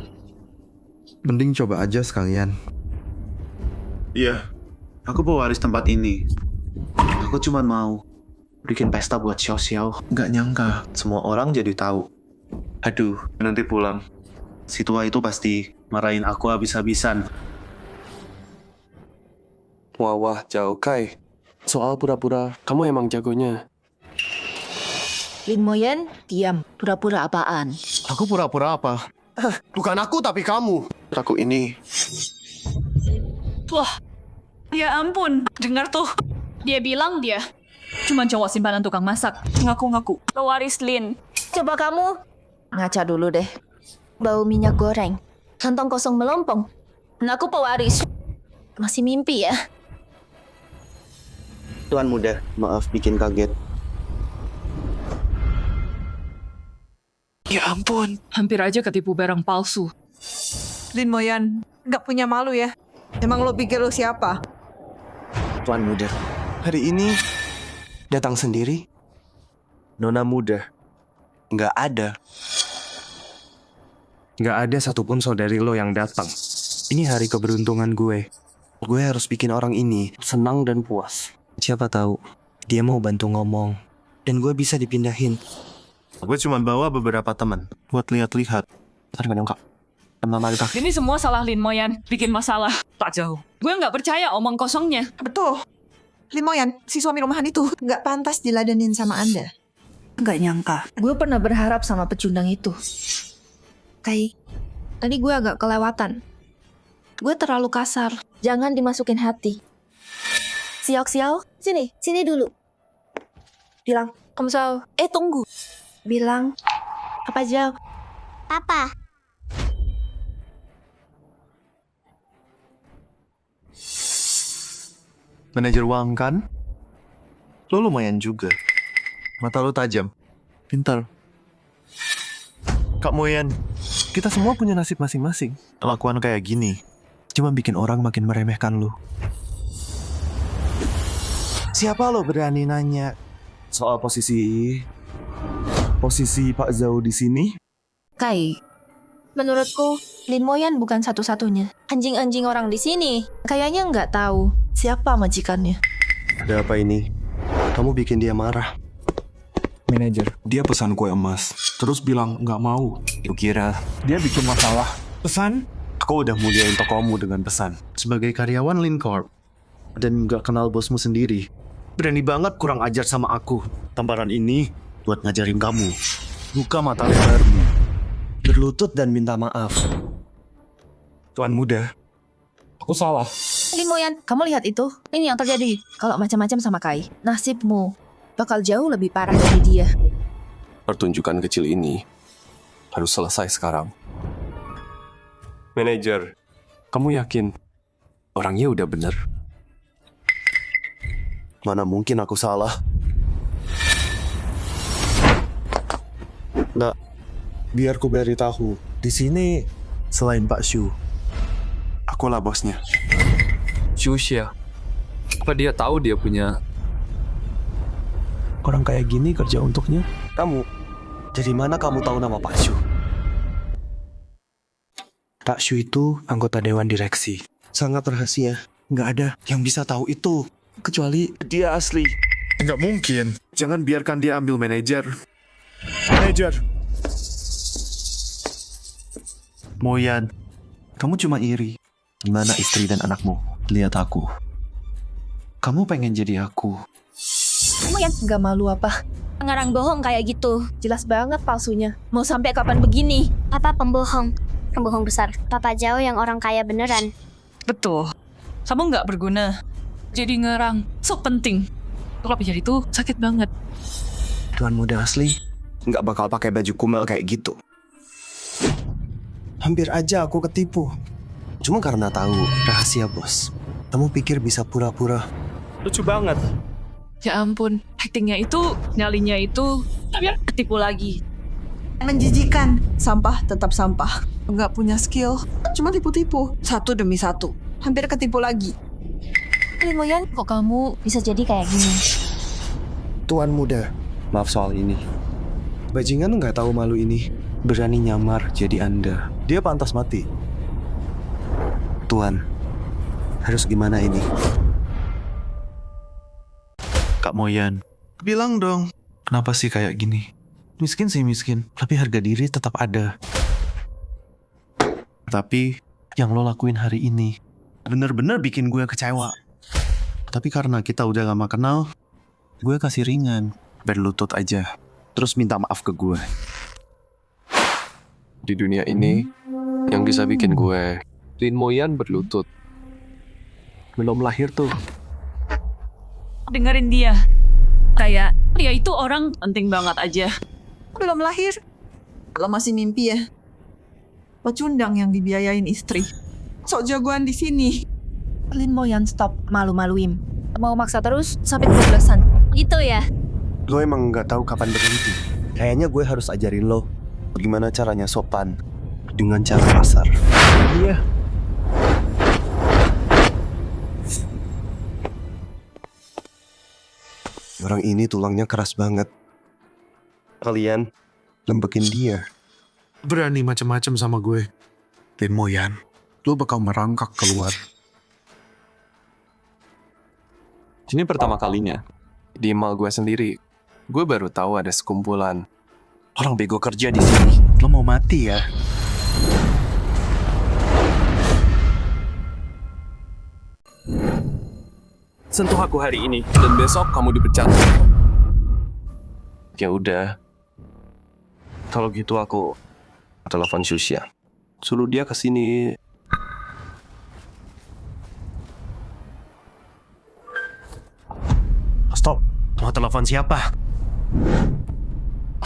Mending coba aja sekalian. Iya, aku pewaris tempat ini. Aku cuma mau bikin pesta buat Xiao-Xiao. Nggak nyangka, semua orang jadi tahu. Aduh, nanti pulang. Si tua itu pasti marahin aku habis-habisan. Wah, Zhao Kai. Soal pura-pura, kamu emang jagonya. Lin Moyan, diam. Pura-pura apaan? Aku pura-pura apa? Bukan aku, tapi kamu. Aku ini. Wah, ya ampun. Dengar tuh. Dia bilang dia cuma cowok simpanan tukang masak. Ngaku-ngaku. Pewaris Lin. Coba kamu ngaca dulu deh. Bau minyak goreng. Kantong kosong melompong. Aku pewaris. Masih mimpi ya? Tuan Muda, maaf bikin kaget. Ya ampun. Hampir aja ketipu barang palsu. Lin Moyan, nggak punya malu ya? Emang lo pikir lo siapa? Tuan Muda, hari ini datang sendiri? Nona Muda, nggak ada. Nggak ada satupun saudari lo yang datang. Ini hari keberuntungan gue. Gue harus bikin orang ini senang dan puas. Siapa tahu dia mau bantu ngomong dan gue bisa dipindahin. Gue cuma bawa beberapa teman buat lihat-lihat. Ini semua salah Lin Moyan. Bikin masalah. Tak jauh. Gue nggak percaya omong kosongnya. Betul. Lin Moyan, si suami rumahan itu nggak pantas diladenin sama Anda. Nggak nyangka. Gue pernah berharap sama pecundang itu. Kai, tadi gue agak kelewatan. Gue terlalu kasar. Jangan dimasukin hati. Xiao-Xiao, sini dulu. Bilang, Kamsao. Tunggu. Bilang, apa Jao? Papa. Manajer uang kan? Lo lumayan juga. Mata lo tajam. Pintar. Kak Moyan, kita semua punya nasib masing-masing. Kelakuan kayak gini. Cuma bikin orang makin meremehkan lu. Siapa lo berani nanya soal posisi Pak Zhao di sini? Kai, menurutku Lin Moyan bukan satu-satunya. Anjing-anjing orang di sini kayaknya nggak tahu siapa majikannya. Ada apa ini? Kamu bikin dia marah. Manajer, dia pesan kue emas. Terus bilang nggak mau. Lu kira dia bikin masalah? Pesan? Aku udah muliain tokomu dengan pesan. Sebagai karyawan Lin Corp dan gak kenal bosmu sendiri, berani banget kurang ajar sama aku. Tamparan ini buat ngajarin kamu. Buka mata lebarmu. Berlutut dan minta maaf. Tuan muda, aku salah. Lin Moyan, kamu lihat itu? Ini yang terjadi. Kalau macam-macam sama Kai, nasibmu bakal jauh lebih parah dari dia. Pertunjukan kecil ini harus selesai sekarang. Manajer, kamu yakin orangnya udah bener? Mana mungkin aku salah? Nah, biar ku beritahu. Di sini selain Pak Shu, akulah bosnya. Shusha, apa dia tahu dia punya orang kayak gini kerja untuknya? Kamu, dari mana kamu tahu nama Pak Shu? Pak Shu itu anggota dewan direksi. Sangat rahasia. Nggak ada yang bisa tahu itu. Kecuali dia asli. Nggak mungkin. Jangan biarkan dia ambil manajer. Manajer. Moyan, kamu cuma iri. Gimana istri dan anakmu? Lihat aku. Kamu pengen jadi aku. Kamu yang nggak malu apa? Ngarang bohong kayak gitu. Jelas banget palsunya. Mau sampai kapan begini? Papa pembohong. Pembohong besar. Papa Zhao yang orang kaya beneran. Betul. Kamu nggak berguna. Jadi ngerang. So penting. Kalau jadi itu sakit banget. Tuan muda asli nggak bakal pakai baju kumel kayak gitu. Hampir aja aku ketipu. Cuma karena tahu rahasia bos. Kamu pikir bisa pura-pura? Lucu banget. Ya ampun, actingnya itu, nyalinya itu, tapi ketipu lagi. Menjijikan. Sampah tetap sampah. Nggak punya skill. Cuma tipu-tipu. Satu demi satu. Hampir ketipu lagi. Lin Moyan, kok kamu bisa jadi kayak gini? Tuan muda, maaf soal ini. Bajingan nggak tahu malu ini. Berani nyamar jadi Anda. Dia pantas mati. Tuan, harus gimana ini? Kak Moyan, bilang dong. Kenapa sih kayak gini? Miskin sih miskin, tapi harga diri tetap ada. Tapi yang lo lakuin hari ini bener-bener bikin gue kecewa. Tapi karena kita udah lama kenal, gue kasih ringan. Berlutut aja, terus minta maaf ke gue. Di dunia ini, yang bisa bikin gue Lin Moyan berlutut. Belum lahir tuh. Dengerin dia. Kayak, dia itu orang penting banget aja. Belum lahir. Kalau masih mimpi ya. Pecundang yang dibiayain istri. Sok jagoan di sini. Lin Moyan, stop malu-maluin. Mau maksa terus sampai kebablasan. Gitu ya? Lo emang nggak tahu kapan berhenti. Kayaknya gue harus ajarin lo bagaimana caranya sopan dengan cara kasar. Iya. Orang ini tulangnya keras banget. Kalian lembekin dia. Berani macam-macam sama gue. Lin Moyan, lo bakal merangkak keluar. Ini pertama kalinya. Di email gue sendiri, gue baru tahu ada sekumpulan orang bego kerja di sini. Lo mau mati ya? Sentuh aku hari ini, dan besok kamu dipecat. Ya udah. Kalau gitu aku telepon Shusha. Suruh dia kesini. Stop. Mau telepon siapa?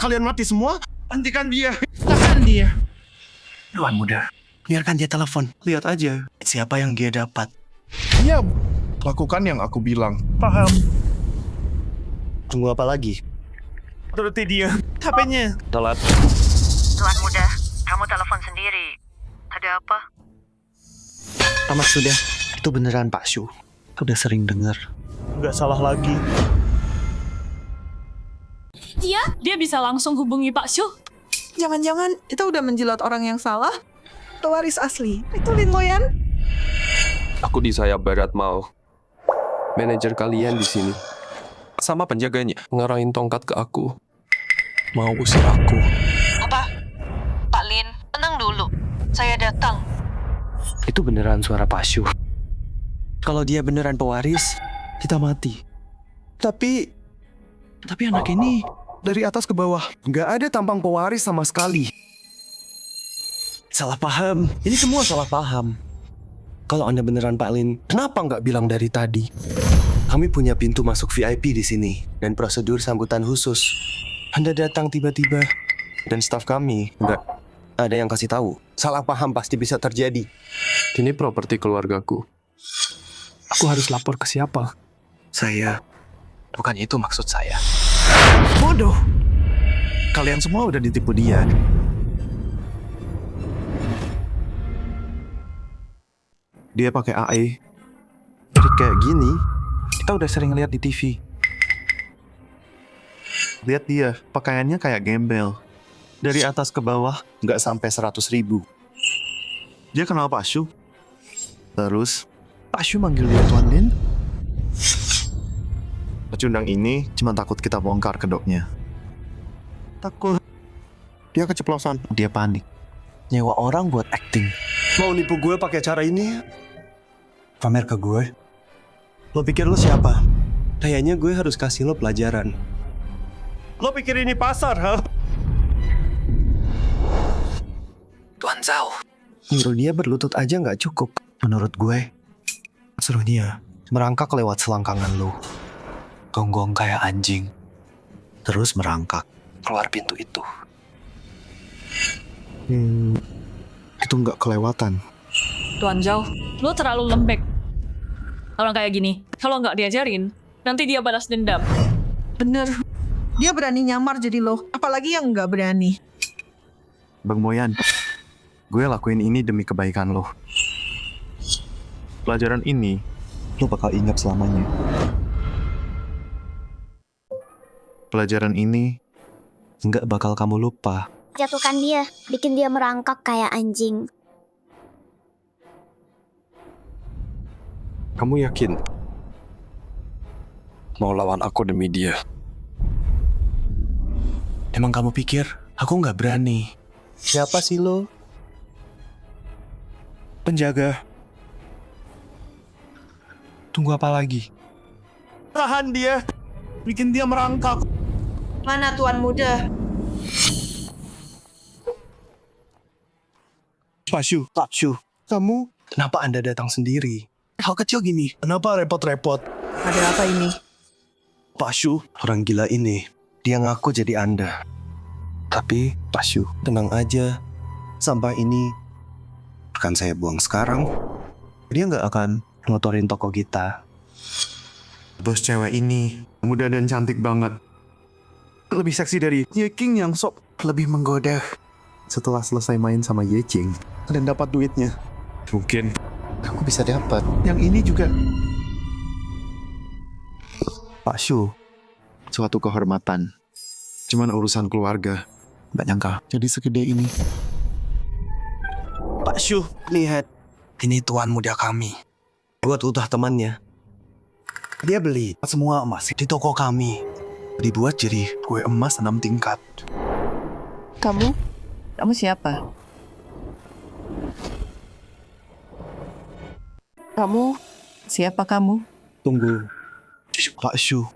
Kalian mati semua? Hentikan dia. Tahan dia. Tuan muda, biarkan dia telepon. Lihat aja siapa yang dia dapat. Diam. Lakukan yang aku bilang. Paham? Tunggu apa lagi? Turuti dia. HP-nya. Telat. Tuan muda, kamu telepon sendiri. Ada apa? Tamat sudah. Itu beneran Pak Shu. Udah sering dengar. Nggak salah lagi. Dia bisa langsung hubungi Pak Shu. Jangan-jangan kita udah menjilat orang yang salah? Pewaris asli. Itu Lin Loyan. Aku di sayap barat mau. Manajer kalian di sini. Sama penjaganya. Ngarahin tongkat ke aku. Mau usir aku. Apa? Pak Lin, tenang dulu. Saya datang. Itu beneran suara Pak Shu. Kalau dia beneran pewaris, kita mati. Tapi anak ini Dari atas ke bawah. Nggak ada tampang pewaris sama sekali. salah paham. Ini semua salah paham. Kalau Anda beneran Pak Lin, Kenapa nggak bilang dari tadi? kami punya pintu masuk VIP di sini dan prosedur sambutan khusus. Anda datang tiba-tiba dan staf kami nggak ada yang kasih tahu. Salah paham pasti bisa terjadi. Ini properti keluargaku. Aku harus lapor ke siapa? Saya Bukan itu maksud saya. Bodoh. Kalian semua udah ditipu dia. Dia pakai AI. Jadi kayak gini, kita udah sering lihat di TV. Lihat dia, pakaiannya kayak gembel. Dari atas ke bawah, nggak sampai 100.000. Dia kenal Pak Shu. Terus, Pak Shu manggil dia Tuan Lin. Pecundang ini cuma takut kita bongkar kedoknya. Takut. Dia keceplosan. Dia panik. nyewa orang buat acting. Mau nipu gue pakai cara ini? Pamer ke gue? Lo pikir lo siapa? Kayaknya gue harus kasih lo pelajaran. Lo pikir ini pasar, ha? Tuan Zhao, nyuruh dia berlutut aja nggak cukup. Menurut gue, suruh dia merangkak lewat selangkangan lo. Gonggong kayak anjing. Terus merangkak keluar pintu itu. Itu nggak kelewatan. Tuan Zhao, lo terlalu lembek. Orang kayak gini, kalau nggak diajarin, nanti dia balas dendam. Bener. Dia berani nyamar jadi lo. Apalagi yang nggak berani. Bang Moyan, gue lakuin ini demi kebaikan lo. Pelajaran ini, lo bakal ingat selamanya. Pelajaran ini nggak bakal kamu lupa. Jatuhkan dia, bikin dia merangkak kayak anjing. Kamu yakin mau lawan aku demi dia? Emang kamu pikir aku nggak berani? Siapa sih lo? Penjaga. Tunggu apa lagi? tahan dia, bikin dia merangkak. Mana Tuan Muda? Pak Shu, Kamu kenapa Anda datang sendiri? Hal kecil gini. kenapa repot-repot? Ada apa ini? Pak Shu, orang gila ini, dia ngaku jadi Anda. Tapi, Pak Shu, tenang aja. Sampah ini akan saya buang sekarang. Dia nggak akan ngotorin toko kita. Bos cewek ini muda dan cantik banget. Lebih seksi dari Ye King yang sok lebih menggoda. Setelah selesai main sama Ye King dan dapat duitnya, Mungkin Aku bisa dapat. yang ini juga. Pak Shu, suatu kehormatan. Cuman urusan keluarga. Nggak nyangka jadi segede ini. Pak Shu, lihat. Ini tuan muda kami. Buat utah temannya. Dia beli semua emas di toko kami. Dibuat jadi kue emas 6 tingkat. Kamu? Kamu siapa? Kamu? Siapa kamu? Tunggu. Pak Shu.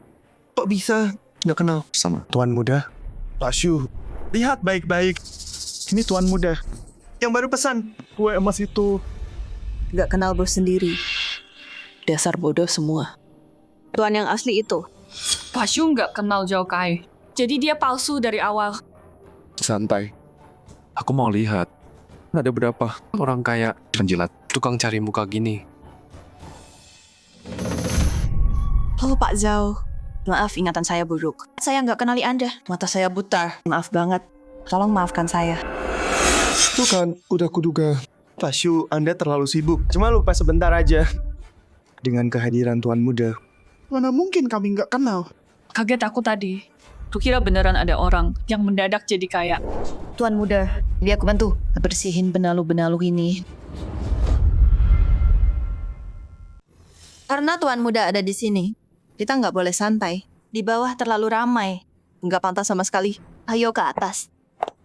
Kok bisa nggak kenal sama tuan muda? Pak Shu, lihat baik-baik. Ini tuan muda yang baru pesan kue emas itu. Gak kenal bos sendiri. Dasar bodoh semua. Tuan yang asli itu. Pak Shu nggak kenal Zhao Kai. Jadi dia palsu dari awal. santai. Aku mau lihat. Ada berapa orang kaya penjilat tukang cari muka gini? Oh, Pak Zhao. Maaf, ingatan saya buruk. Saya nggak kenali Anda. Mata saya buta. Maaf banget. Tolong maafkan saya. Tuh kan, udah kuduga. Pak Shu, Anda terlalu sibuk. Cuma lupa sebentar aja. Dengan kehadiran Tuan Muda. Mana mungkin kami nggak kenal? Kaget aku tadi. Kukira beneran ada orang yang mendadak jadi kaya. Tuan Muda, biar aku bantu. Bersihin benalu-benalu ini. Karena Tuan Muda ada di sini, kita nggak boleh santai. Di bawah terlalu ramai. Nggak pantas sama sekali. Ayo ke atas.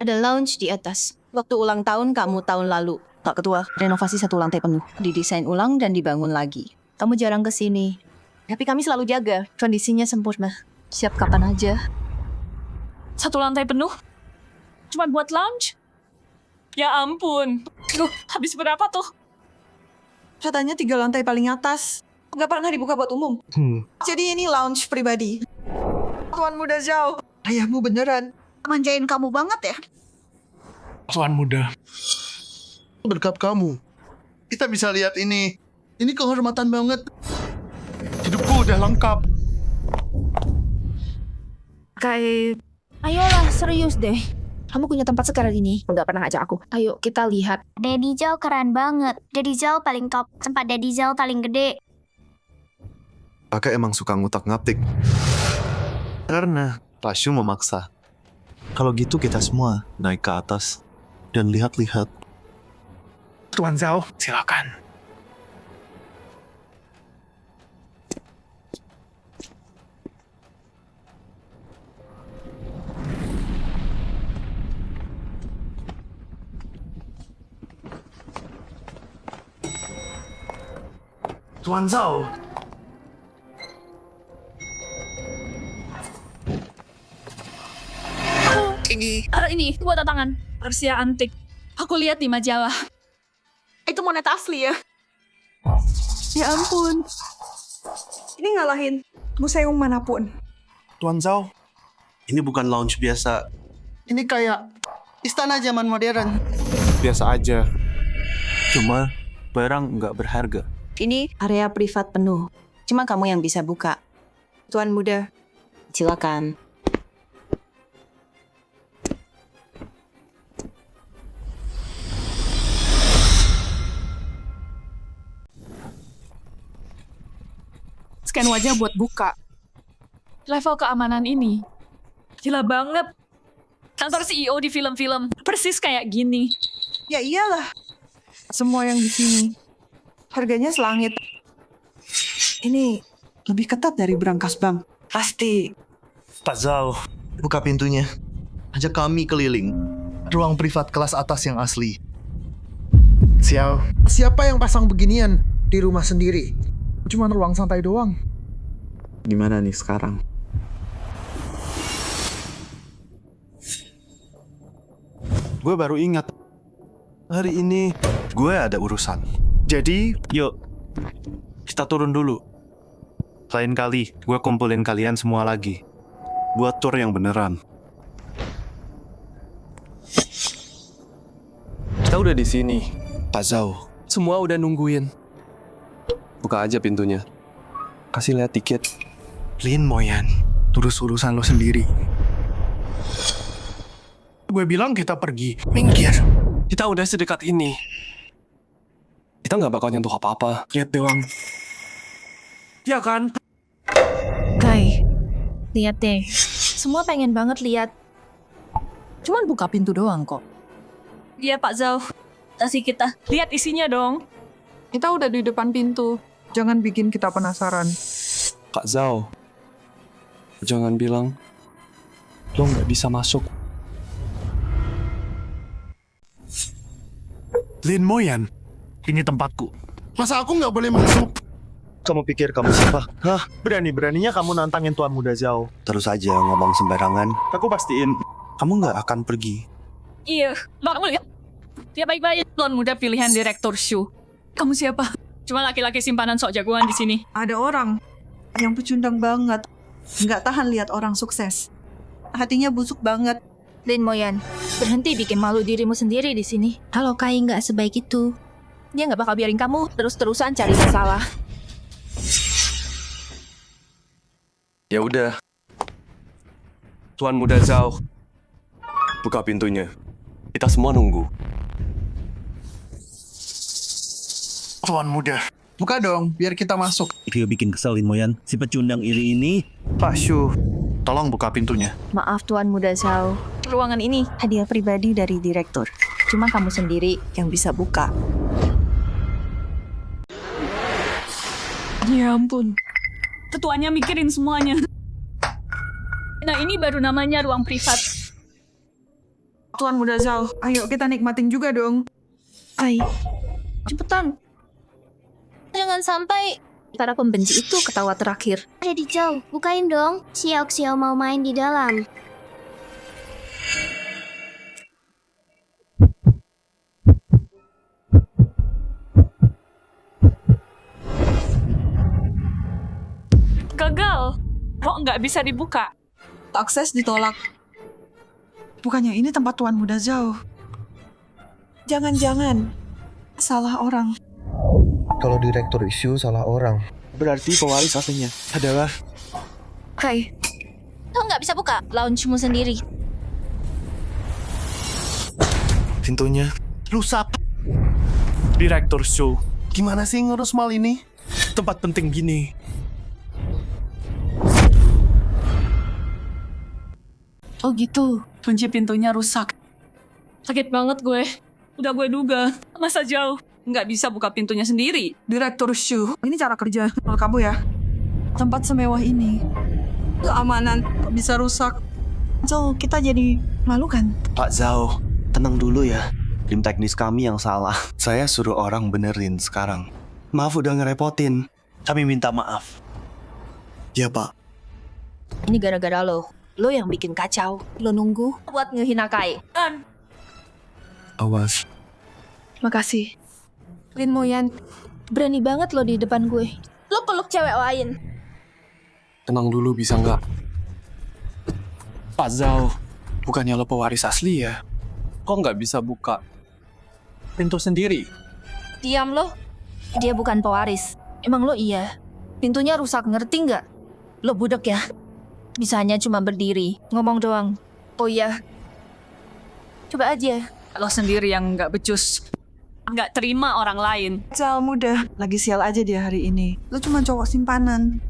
Ada lounge di atas. Waktu ulang tahun kamu tahun lalu. Pak Ketua, renovasi 1 lantai penuh. Didesain ulang dan dibangun lagi. Kamu jarang ke sini. Tapi kami selalu jaga. Kondisinya sempurna. Siap kapan aja. 1 lantai penuh? Cuma buat lounge? Ya ampun. Duh, habis berapa tuh? Katanya 3 lantai paling atas. Nggak pernah dibuka buat umum. Jadi ini lounge pribadi. Tuan Muda Zhao. Ayahmu beneran manjain kamu banget ya? Tuan Muda. Berkat kamu, kita bisa lihat ini. Ini kehormatan banget. Hidupku udah lengkap. Kayak... Ayolah, serius deh. Kamu punya tempat sekarang ini. Nggak pernah ajak aku. Ayo, kita lihat. Daddy Zhao keren banget. Daddy Zhao paling top. Tempat Daddy Zhao paling gede. Kakak emang suka ngutak-ngatik. Karena Pak Shu memaksa. Kalau gitu kita semua Naik ke atas. dan lihat-lihat. Tuan Zhao, silakan. Tuan Zhao. Ini buat tangan. Persia antik. Aku lihat di majalah. Itu monet asli ya? Ya ampun. Ini ngalahin museum manapun. Tuan Zhao, ini bukan lounge biasa. Ini kayak istana zaman modern. Biasa aja. Cuma barang nggak berharga. Ini area privat penuh. Cuma kamu yang bisa buka. Tuan Muda. Silakan. Scan wajah buat buka. Level keamanan ini gila banget. Kantor CEO di film-film persis kayak gini. Ya iyalah. Semua yang di sini harganya selangit. Ini lebih ketat dari berangkas bank. Pasti. Pak Zhao, buka pintunya. Ajak kami keliling. Ruang privat kelas atas yang asli. Xiao, siapa yang pasang beginian di rumah sendiri? Cuman ruang santai doang. Gimana nih sekarang? Gue baru ingat. Hari ini gue ada urusan. Jadi, yuk. Kita turun dulu. Lain kali, gue kumpulin kalian semua lagi. Buat tour yang beneran. Kita udah di sini, Pak Zhao. Semua udah nungguin. Buka aja pintunya. Kasih lihat tiket. Lin Moyan, urus urusan lo sendiri. Gue bilang kita pergi. Minggir. Kita udah sedekat ini. Kita nggak bakal nyentuh apa-apa. Lihat doang. Ya kan? Kai, lihat deh. Semua pengen banget lihat. Cuman buka pintu doang kok. Iya Pak Zhao. Kasih kita. Lihat isinya dong. Kita udah di depan pintu. Jangan bikin kita penasaran. Kak Zhao, jangan bilang lo nggak bisa masuk. Lin Moyan, ini tempatku. Masa aku nggak boleh masuk? Kamu pikir kamu siapa? Hah? Berani-beraninya kamu nantangin Tuan Muda Zhao. Terus aja ngomong sembarangan. Aku pastiin Kamu nggak akan pergi. Iya, kamu lihat. Dia baik-baik. Tuan Muda pilihan Direktur Shu. Kamu siapa? Cuma laki-laki simpanan sok jagoan di sini. Ada orang yang pecundang banget. Nggak tahan lihat orang sukses. Hatinya busuk banget. Lin Moyan, berhenti bikin malu dirimu sendiri di sini. Kalau Kai nggak sebaik itu, dia nggak bakal biarin kamu terus-terusan cari masalah. Ya udah. Tuan Muda Zhao, buka pintunya. Kita semua nunggu. Tuan muda, buka dong biar kita masuk. Dia bikin kesal Lin Moyan. Si pecundang iri ini. Pak Shu, tolong buka pintunya. Maaf Tuan Muda Zhao. Ruangan ini Hadiah pribadi dari direktur. Cuma kamu sendiri yang bisa buka. Ya ampun. Ketuanya mikirin semuanya. Nah ini baru namanya ruang privat. Tuan Muda Zhao, ayo kita nikmatin juga dong. Kai, cepetan. Jangan sampai Para pembenci itu ketawa terakhir. Lady Zhao, bukain dong. Xiao mau main di dalam. Gagal. Kok nggak bisa dibuka? Akses ditolak. Bukannya ini tempat Tuan Muda Zhao. Jangan-jangan salah orang. Kalau direktur isu salah orang, berarti pewaris aslinya adalah... Kai, lo nggak bisa buka lounge-mu sendiri. Pintunya rusak. Direktur show. Gimana sih ngurus mal ini? Tempat penting gini. Oh gitu, kunci pintunya rusak. Sakit banget gue. Udah gue duga, masa jauh. Nggak bisa buka pintunya sendiri. Direktur Shu, ini cara kerja kalau kamu ya. Tempat semewah ini, keamanan bisa rusak. So, kita jadi malu kan? Pak Zhao, tenang dulu ya. Tim teknis kami yang salah. Saya suruh orang benerin sekarang. Maaf udah ngerepotin. Kami minta maaf. Ya Pak. Ini gara-gara lo. Lo yang bikin kacau. Lo nunggu buat ngehina Kai. Awas. Makasih. Lin Moyan, berani banget lo di depan gue. Lo peluk cewek lain. Tenang dulu bisa nggak? Pak Zhao, bukannya lo pewaris asli ya? Kok nggak bisa buka pintu sendiri? Diam lo. Dia bukan pewaris. Emang lo iya. Pintunya rusak, ngerti nggak? Lo budak ya. Bisanya cuma berdiri, ngomong doang. Oh iya. Coba aja. Lo sendiri yang nggak becus. Nggak terima orang lain. Zhao muda, lagi sial aja dia hari ini. Lo cuma cowok simpanan.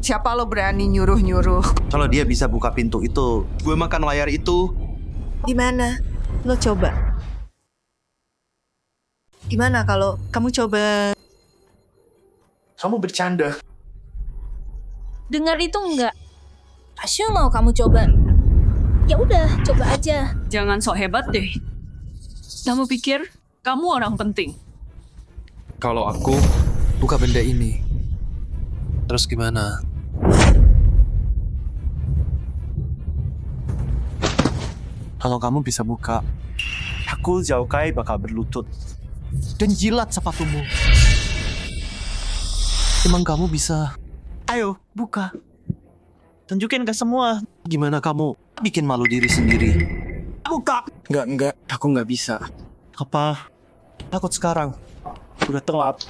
Siapa lo berani nyuruh-nyuruh? Kalau dia bisa buka pintu itu, gue makan layar itu. Gimana? Lo coba. Gimana kalau kamu coba? Kamu bercanda. Dengar itu enggak? Asyu mau kamu coba. Ya udah, coba aja. Jangan sok hebat deh. Kamu pikir kamu orang penting? Kalau aku buka benda ini, terus gimana? Kalau kamu bisa buka, Aku Zhao Kai bakal berlutut dan jilat sepatumu. emang kamu bisa? Ayo, buka. Tunjukin ke semua. Gimana kamu? Bikin malu diri sendiri. Buka. Enggak, aku nggak bisa. Apa? Takut sekarang. Udah telat.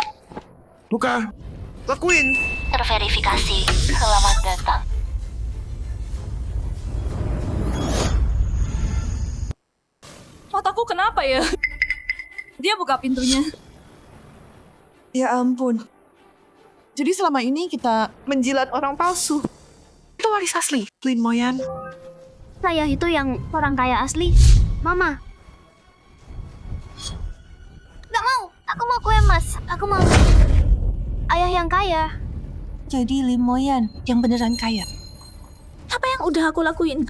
Buka. Lakuin. Terverifikasi. Selamat datang. Mataku kenapa ya? Dia buka pintunya. Ya ampun. Jadi selama ini kita menjilat orang palsu. Itu waris asli, Lin Moyan. Saya itu yang orang kaya asli. Mama. Gak mau. Aku mau kue emas. Aku mau ayah yang kaya. Jadi Lin Moyan yang beneran kaya. Apa yang udah aku lakuin?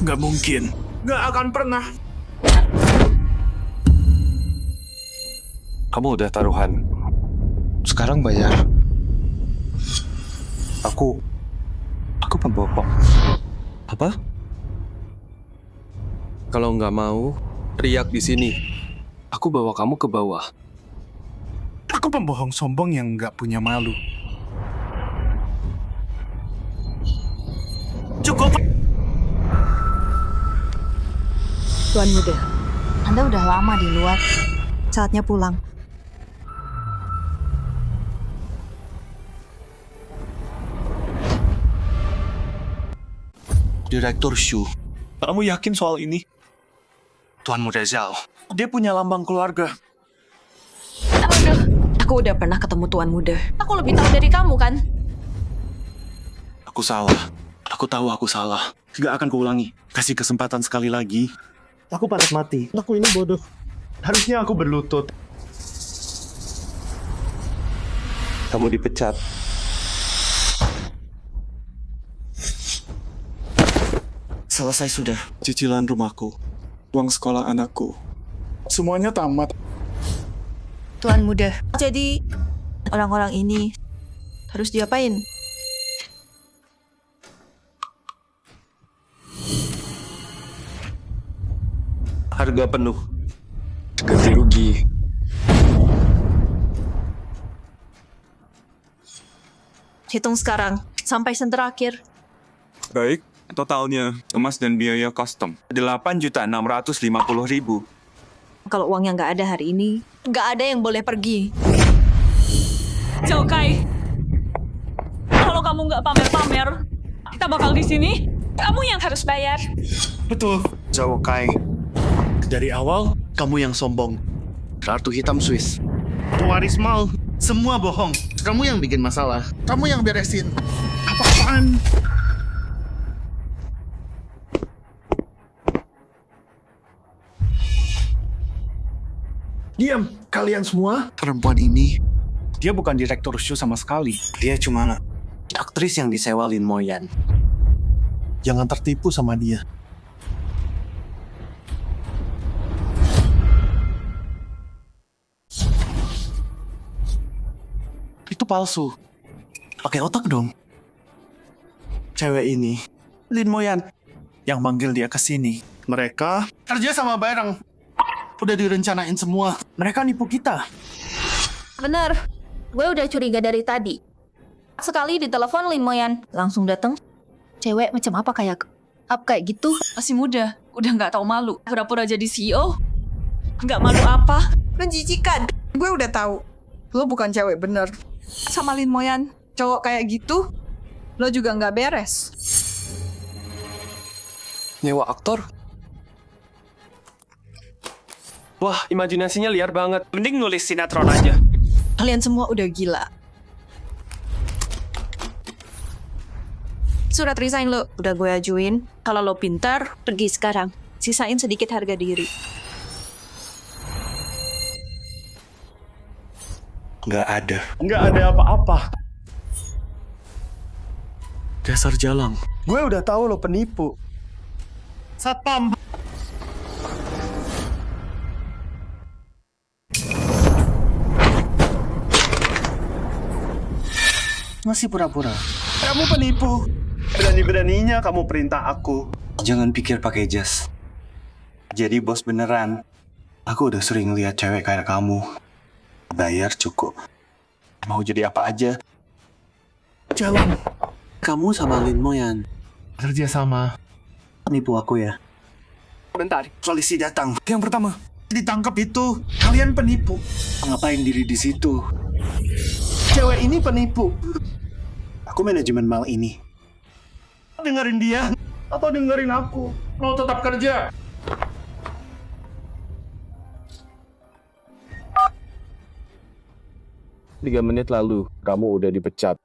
Gak mungkin. Gak akan pernah. Kamu udah taruhan. Sekarang bayar. Aku pembohong. Apa? Kalau nggak mau, teriak di sini. Aku bawa kamu ke bawah. Aku pembohong sombong yang nggak punya malu. Cukup. Tuan Muda, Anda udah lama di luar. Saatnya pulang. Direktur Shu. Kamu yakin soal ini? Tuan Muda Zhao. Dia punya lambang keluarga. Aku udah pernah ketemu Tuan Muda. Aku lebih tahu dari kamu kan? Aku salah. Aku tahu aku salah. Gak akan kuulangi. Kasih kesempatan sekali lagi. Aku panas mati. Aku ini bodoh. Harusnya aku berlutut. Kamu dipecat. Selesai sudah. Cicilan rumahku. Uang sekolah anakku. Semuanya tamat. Tuan Muda. Jadi, orang-orang ini harus diapain? Harga penuh. Ganti rugi. Hitung sekarang, sampai sen terakhir. Baik. Totalnya emas dan biaya custom 8.650.000. Kalau uangnya nggak ada hari ini, nggak ada yang boleh pergi. Zhao Kai, kalau kamu nggak pamer-pamer, kita bakal di sini. Kamu yang harus bayar. Betul. Zhao Kai. Dari awal, kamu yang sombong. Ratu hitam Swiss. Waris mal. Semua bohong. Kamu yang bikin masalah. Kamu yang beresin. Apa-apaan? Diam, kalian semua. Perempuan ini, dia bukan direktur Shu sama sekali. Dia cuma aktris yang disewa Lin Moyan. Jangan tertipu sama dia. Itu palsu. Pakai otak dong. Cewek ini, Lin Moyan, yang manggil dia ke sini. Mereka kerja sama bareng. Udah direncanain semua. Mereka nipu kita. Bener. Gue udah curiga dari tadi. Sekali ditelepon Lin Moyan, langsung dateng. Cewek macam apa kayak gitu? Masih muda, udah nggak tahu malu. Pura-pura jadi CEO. Nggak malu apa? Menjijikan. Gue udah tahu. Lo bukan cewek bener. Sama Lin Moyan, cowok kayak gitu, lo juga nggak beres. Nyewa aktor? Wah, imajinasinya liar banget. Mending nulis sinetron aja. Kalian semua udah gila. Surat resign lo udah gue ajuin. Kalau lo pintar, pergi sekarang. Sisain sedikit harga diri. Nggak ada. Nggak ada apa-apa. Dasar jalang. Gue udah tahu lo penipu. Satpam. Masih pura-pura. Kamu penipu. Berani-beraninya kamu perintah aku. Jangan pikir pakai jas. Jadi bos beneran. Aku udah sering lihat cewek kayak kamu. Bayar cukup. Mau jadi apa aja. Jalan. Kamu sama Lin Moyan kerja sama. Nipu aku ya. Bentar. Polisi datang. Yang pertama, ditangkap itu. Kalian penipu. Ngapain diri di situ? Cewek ini penipu. Aku manajemen mal ini. Dengerin dia atau dengerin aku? Mau tetap kerja? Tiga menit lalu, kamu udah dipecat.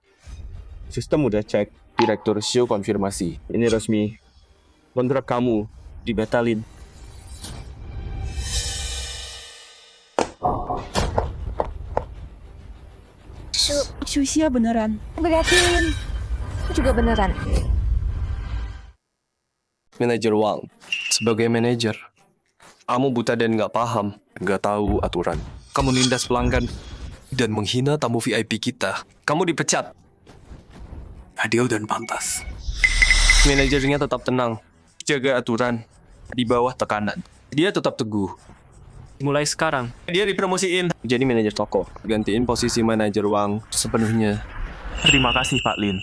Sistem udah cek, direktur Shu konfirmasi. Ini resmi. Kontrak kamu dibatalin. Shusia beneran. Berarti juga beneran. Manajer Wang. Sebagai manajer, kamu buta dan nggak paham, nggak tahu aturan. Kamu nindas pelanggan dan menghina tamu VIP kita. Kamu dipecat. Adil dan pantas. Manajernya tetap tenang, jaga aturan, di bawah tekanan. Dia tetap teguh. Mulai sekarang, dia dipromosiin jadi manajer toko. Gantiin posisi manajer Wang sepenuhnya. Terima kasih, Pak Lin.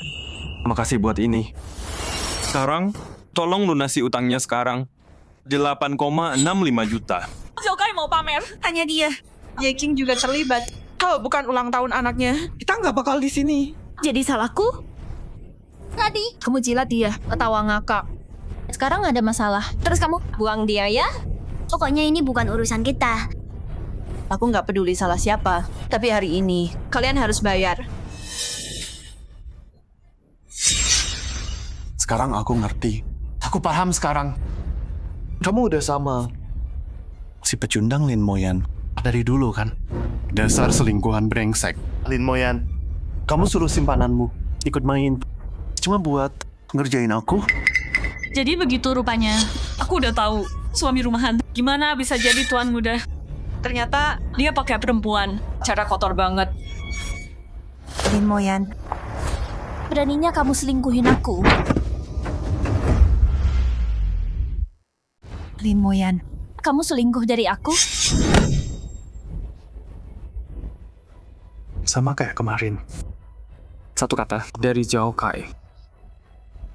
Terima kasih buat ini. Sekarang, tolong lunasi utangnya sekarang. 8,65 juta. Zhao Kai mau pamer. Tanya dia. Ye King juga terlibat. Kalau bukan ulang tahun anaknya, kita nggak bakal di sini. Jadi salahku? Tadi kamu jilat dia, ketawa ngakak. Sekarang ada masalah. Terus kamu buang dia ya? Pokoknya ini bukan urusan kita. Aku nggak peduli salah siapa, tapi hari ini kalian harus bayar. Sekarang aku ngerti. Aku paham sekarang. Kamu udah sama si pecundang Lin Moyan dari dulu kan? Dasar selingkuhan brengsek. Lin Moyan, kamu suruh simpananmu ikut main cuma buat ngerjain aku? Jadi begitu rupanya. Aku udah tahu suami rumahan gimana bisa jadi tuan muda. Ternyata dia pakai perempuan. Cara kotor banget. Lin Moyan, beraninya kamu selingkuhin aku. Lin Moyan, kamu selingkuh dari aku? Sama kayak kemarin. Satu kata dari Zhao Kai.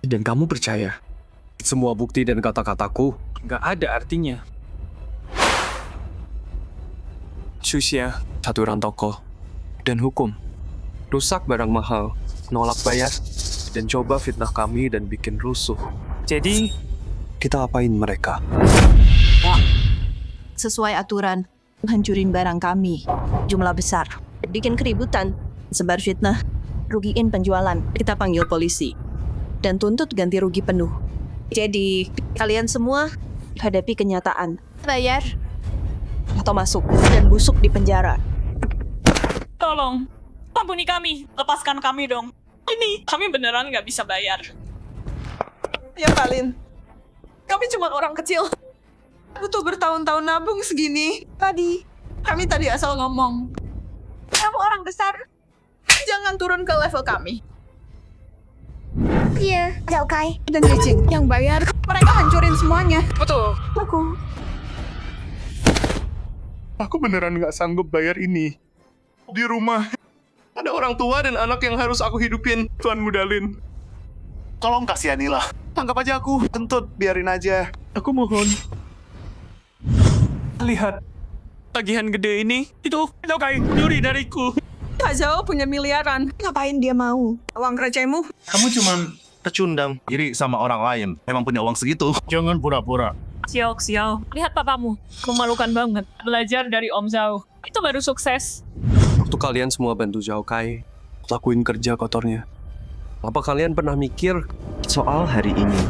Dan kamu percaya. Semua bukti dan kata-kataku nggak ada artinya. Xuxia, satu orang tokoh. Dan hukum. Rusak barang mahal. Nolak bayar. Dan coba fitnah kami dan bikin rusuh. Jadi, kita apain mereka? Sesuai aturan, hancurin barang kami. Jumlah besar. Bikin keributan. Sebar fitnah. Rugiin penjualan. Kita panggil polisi. Dan tuntut ganti rugi penuh. Jadi, kalian semua hadapi kenyataan. Bayar. Atau masuk dan busuk di penjara. Tolong, ampuni kami. Lepaskan kami dong. Ini, kami beneran nggak bisa bayar. Ya Pak Lin, kami cuma orang kecil. Butuh bertahun-tahun nabung segini. Kami tadi asal ngomong. Kamu orang besar, jangan turun ke level kami. Iya, Zhao Kai. Dan Yijing yang bayar, mereka hancurin semuanya. Betul. Aku beneran nggak sanggup bayar ini. Di rumah ada orang tua dan anak yang harus aku hidupin, Tuan Mudalin. Tolong kasihanilah. Anggap aja aku kentut, biarin aja. Aku mohon. Lihat, tagihan gede ini, itu Zhao nyuri dariku. Kak Zhao punya miliaran. Ngapain dia mau? Uang recehmu? Kamu cuman pecundang. Iri sama orang lain. Emang punya uang segitu. Jangan pura-pura. Xiao, lihat papamu. Memalukan banget. Belajar dari Om Zhao. Itu baru sukses. Waktu kalian semua bantu Zhao Kai, lakuin kerja kotornya. Apa kalian pernah mikir soal hari ini?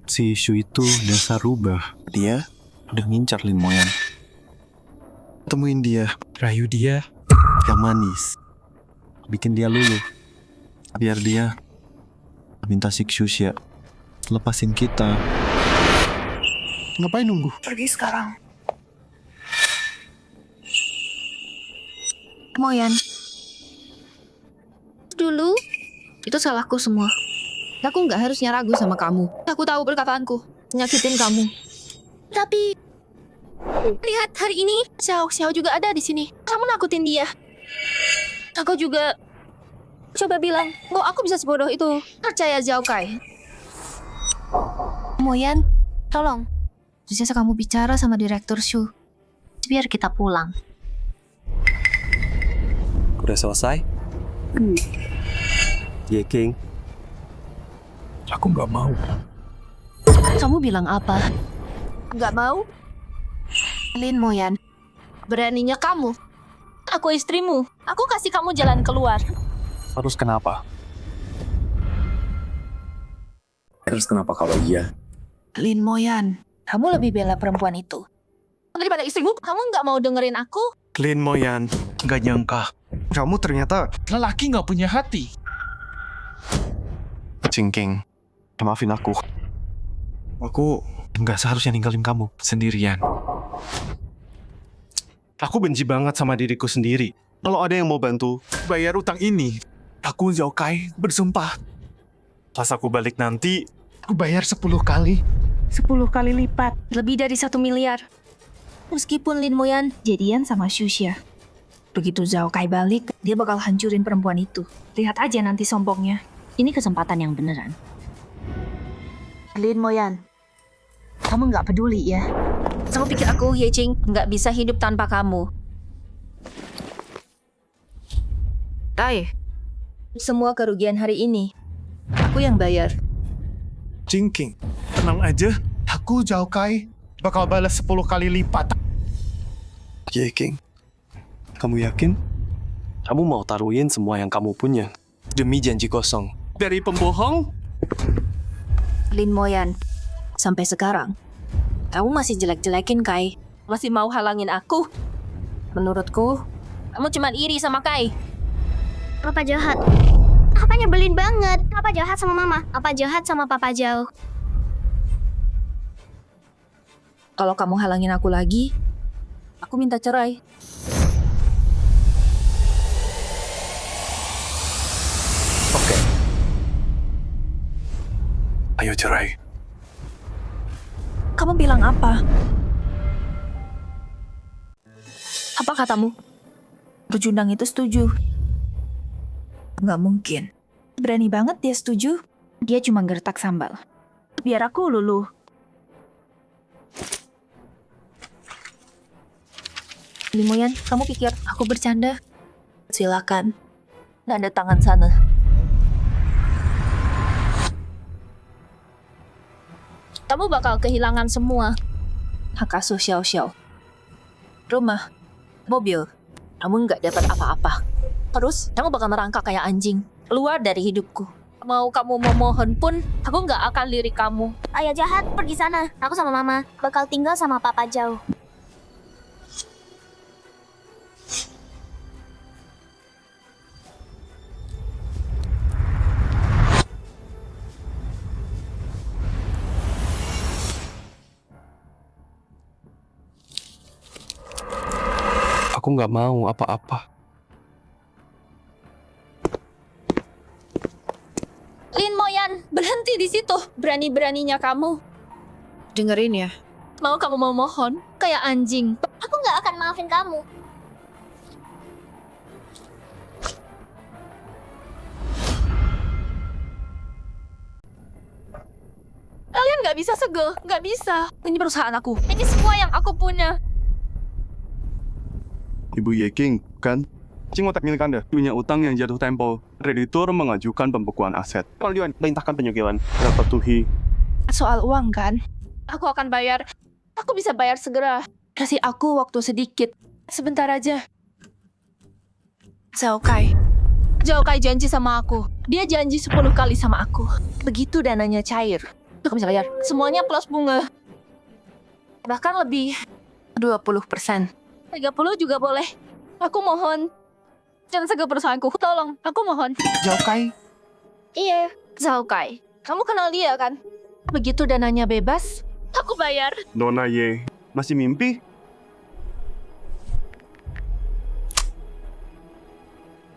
Si Shu itu dasar rubah. Dia udah ngincar Lin Moyan. Temuin dia. Rayu dia. Yang manis. Bikin dia luluh. Biar dia minta si Xuxia lepasin kita. Ngapain nunggu? Pergi sekarang. Moyan, dulu itu salahku semua. Aku nggak harusnya ragu sama kamu. Aku tahu perkataanku nyakitin kamu. Tapi lihat hari ini, Xiao juga ada di sini. Kamu nakutin dia. Aku juga coba bilang, kok aku bisa sebodoh itu. Percaya Zhao Kai. Moyan, tolong. Bisa kamu bicara sama Direktur Shu. Biar kita pulang. Udah selesai? Ye King. Aku nggak mau. Kamu bilang apa? Nggak mau? Lin Moyan, beraninya kamu. Aku istrimu. Aku kasih kamu jalan keluar. Harus kenapa? Terus kenapa kalau iya? Lin Moyan, kamu lebih bela perempuan itu daripada istrimu. Kamu nggak mau dengerin aku? Lin Moyan, nggak nyangka. Kamu ternyata Lelaki nggak punya hati. Cingking. Maafin aku. Aku nggak seharusnya ninggalin kamu sendirian. Aku benci banget sama diriku sendiri. Kalau ada yang mau bantu bayar utang ini, aku Zhao Kai bersumpah. Pas aku balik nanti, aku bayar 10 kali. 10 kali lipat. Lebih dari 1 miliar. Meskipun Lin Moyan jadian sama Xuxia, begitu Zhao Kai balik, dia bakal hancurin perempuan itu. Lihat aja nanti sombongnya. Ini kesempatan yang beneran. Lin Moyan, kamu nggak peduli ya? Kamu pikir aku, Ye Jing, nggak bisa hidup tanpa kamu? Tai, semua kerugian hari ini, aku yang bayar. Jingking, tenang aja. Aku Zhao Kai bakal balas 10 kali lipat. Ye King, kamu yakin? Kamu mau taruhin semua yang kamu punya demi janji kosong dari pembohong? Lin Moyan, sampai sekarang, kamu masih jelek-jelekin Kai. Masih mau halangin aku. Menurutku, kamu cuma iri sama Kai. Papa jahat. Papa nyebelin banget. Papa jahat sama mama. Papa jahat sama Papa Zhao. Kalau kamu halangin aku lagi, aku minta cerai. Oke. Ayo cerai. Kamu bilang apa? Apa katamu? Rujundang itu setuju. Nggak mungkin. Berani banget dia setuju. Dia cuma gertak sambal. Biar aku luluh. Limoyan, kamu pikir aku bercanda? Silakan. Nada tangan sana. Kamu bakal kehilangan semua. Hak asuh Xiao-Xiao. Rumah, mobil, kamu nggak dapat apa-apa. Terus, kamu bakal merangkak kayak anjing. Keluar dari hidupku. Mau kamu memohon pun, aku nggak akan lirik kamu. Ayah jahat, pergi sana. Aku sama mama bakal tinggal sama Papa Zhao. Aku nggak mau apa-apa. Lin Moyan, berhenti di situ. Berani-beraninya kamu. Dengerin ya. Mau kamu memohon, kayak anjing. Aku nggak akan maafin kamu. Kalian nggak bisa segel, nggak bisa. Ini perusahaan aku. Ini semua yang aku punya. Ibu Ye King, kan? Cing otak milik Anda punya utang yang jatuh tempo. Kreditur mengajukan pembekuan aset. Kalau Yuan perintahkan penyugihan. Dapat tuhi. Soal uang kan? Aku akan bayar. Aku bisa bayar segera. Kasih aku waktu sedikit. Sebentar aja. Zhao Kai. Zhao Kai janji sama aku. Dia janji 10 kali sama aku. Begitu dananya cair. Aku bisa bayar. Semuanya plus bunga. Bahkan lebih. 20%. 30 juga boleh. Aku mohon. Jangan segel perusahaanku. Tolong, aku mohon. Zhao Kai? Iya, Zhao Kai. Kamu kenal dia kan? Begitu dananya bebas, aku bayar. Nona Ye, masih mimpi?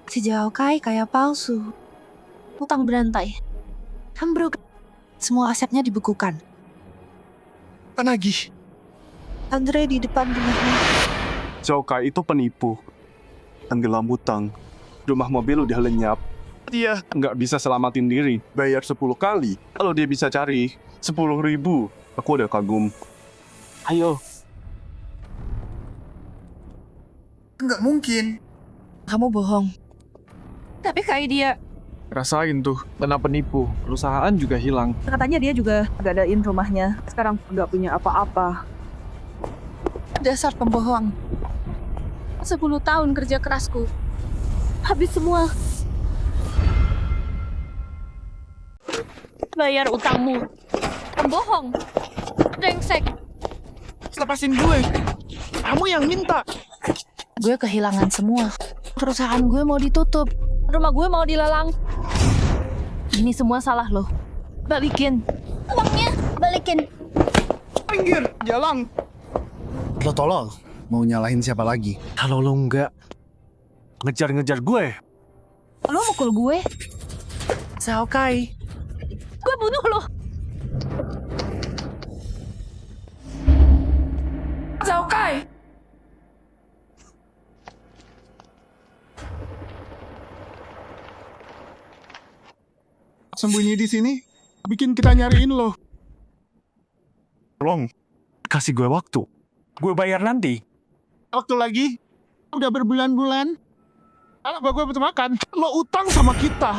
Si Zhao Kai kayak palsu. Utang berantai. Ambruk. Semua asetnya dibukukan. Penagih. Andre di depan rumahnya. Zhao Kai itu penipu. Tenggelam hutang. Rumah mobil udah lenyap. Dia nggak bisa selamatin diri. Bayar 10 kali. Kalau dia bisa cari 10.000, aku udah kagum. Ayo. Nggak mungkin. Kamu bohong. Tapi kayak dia, Rasain tuh, kena penipu. Perusahaan juga hilang. Katanya dia juga gadain rumahnya. Sekarang nggak punya apa-apa. dasar pembohong. 10 tahun kerja kerasku. Habis semua. Bayar utangmu. Pembohong. Brengsek. Lepasin gue. Kamu yang minta. Gue kehilangan semua. Perusahaan gue mau ditutup. Rumah gue mau dilelang. Ini semua salah lo. Balikin. Uangnya, balikin. Pinggir, jalan. Lo tolol. Mau nyalahin siapa lagi? Kalau lo nggak ngejar-ngejar gue, Lo mukul gue. Zhao Kai. Gue bunuh lo. Zhao Kai. Sembunyi di sini, bikin kita nyariin lo. Tolong, kasih gue waktu. Gue bayar nanti. Waktu lagi, udah berbulan-bulan. Anak gue butuh makan. Lo utang sama kita.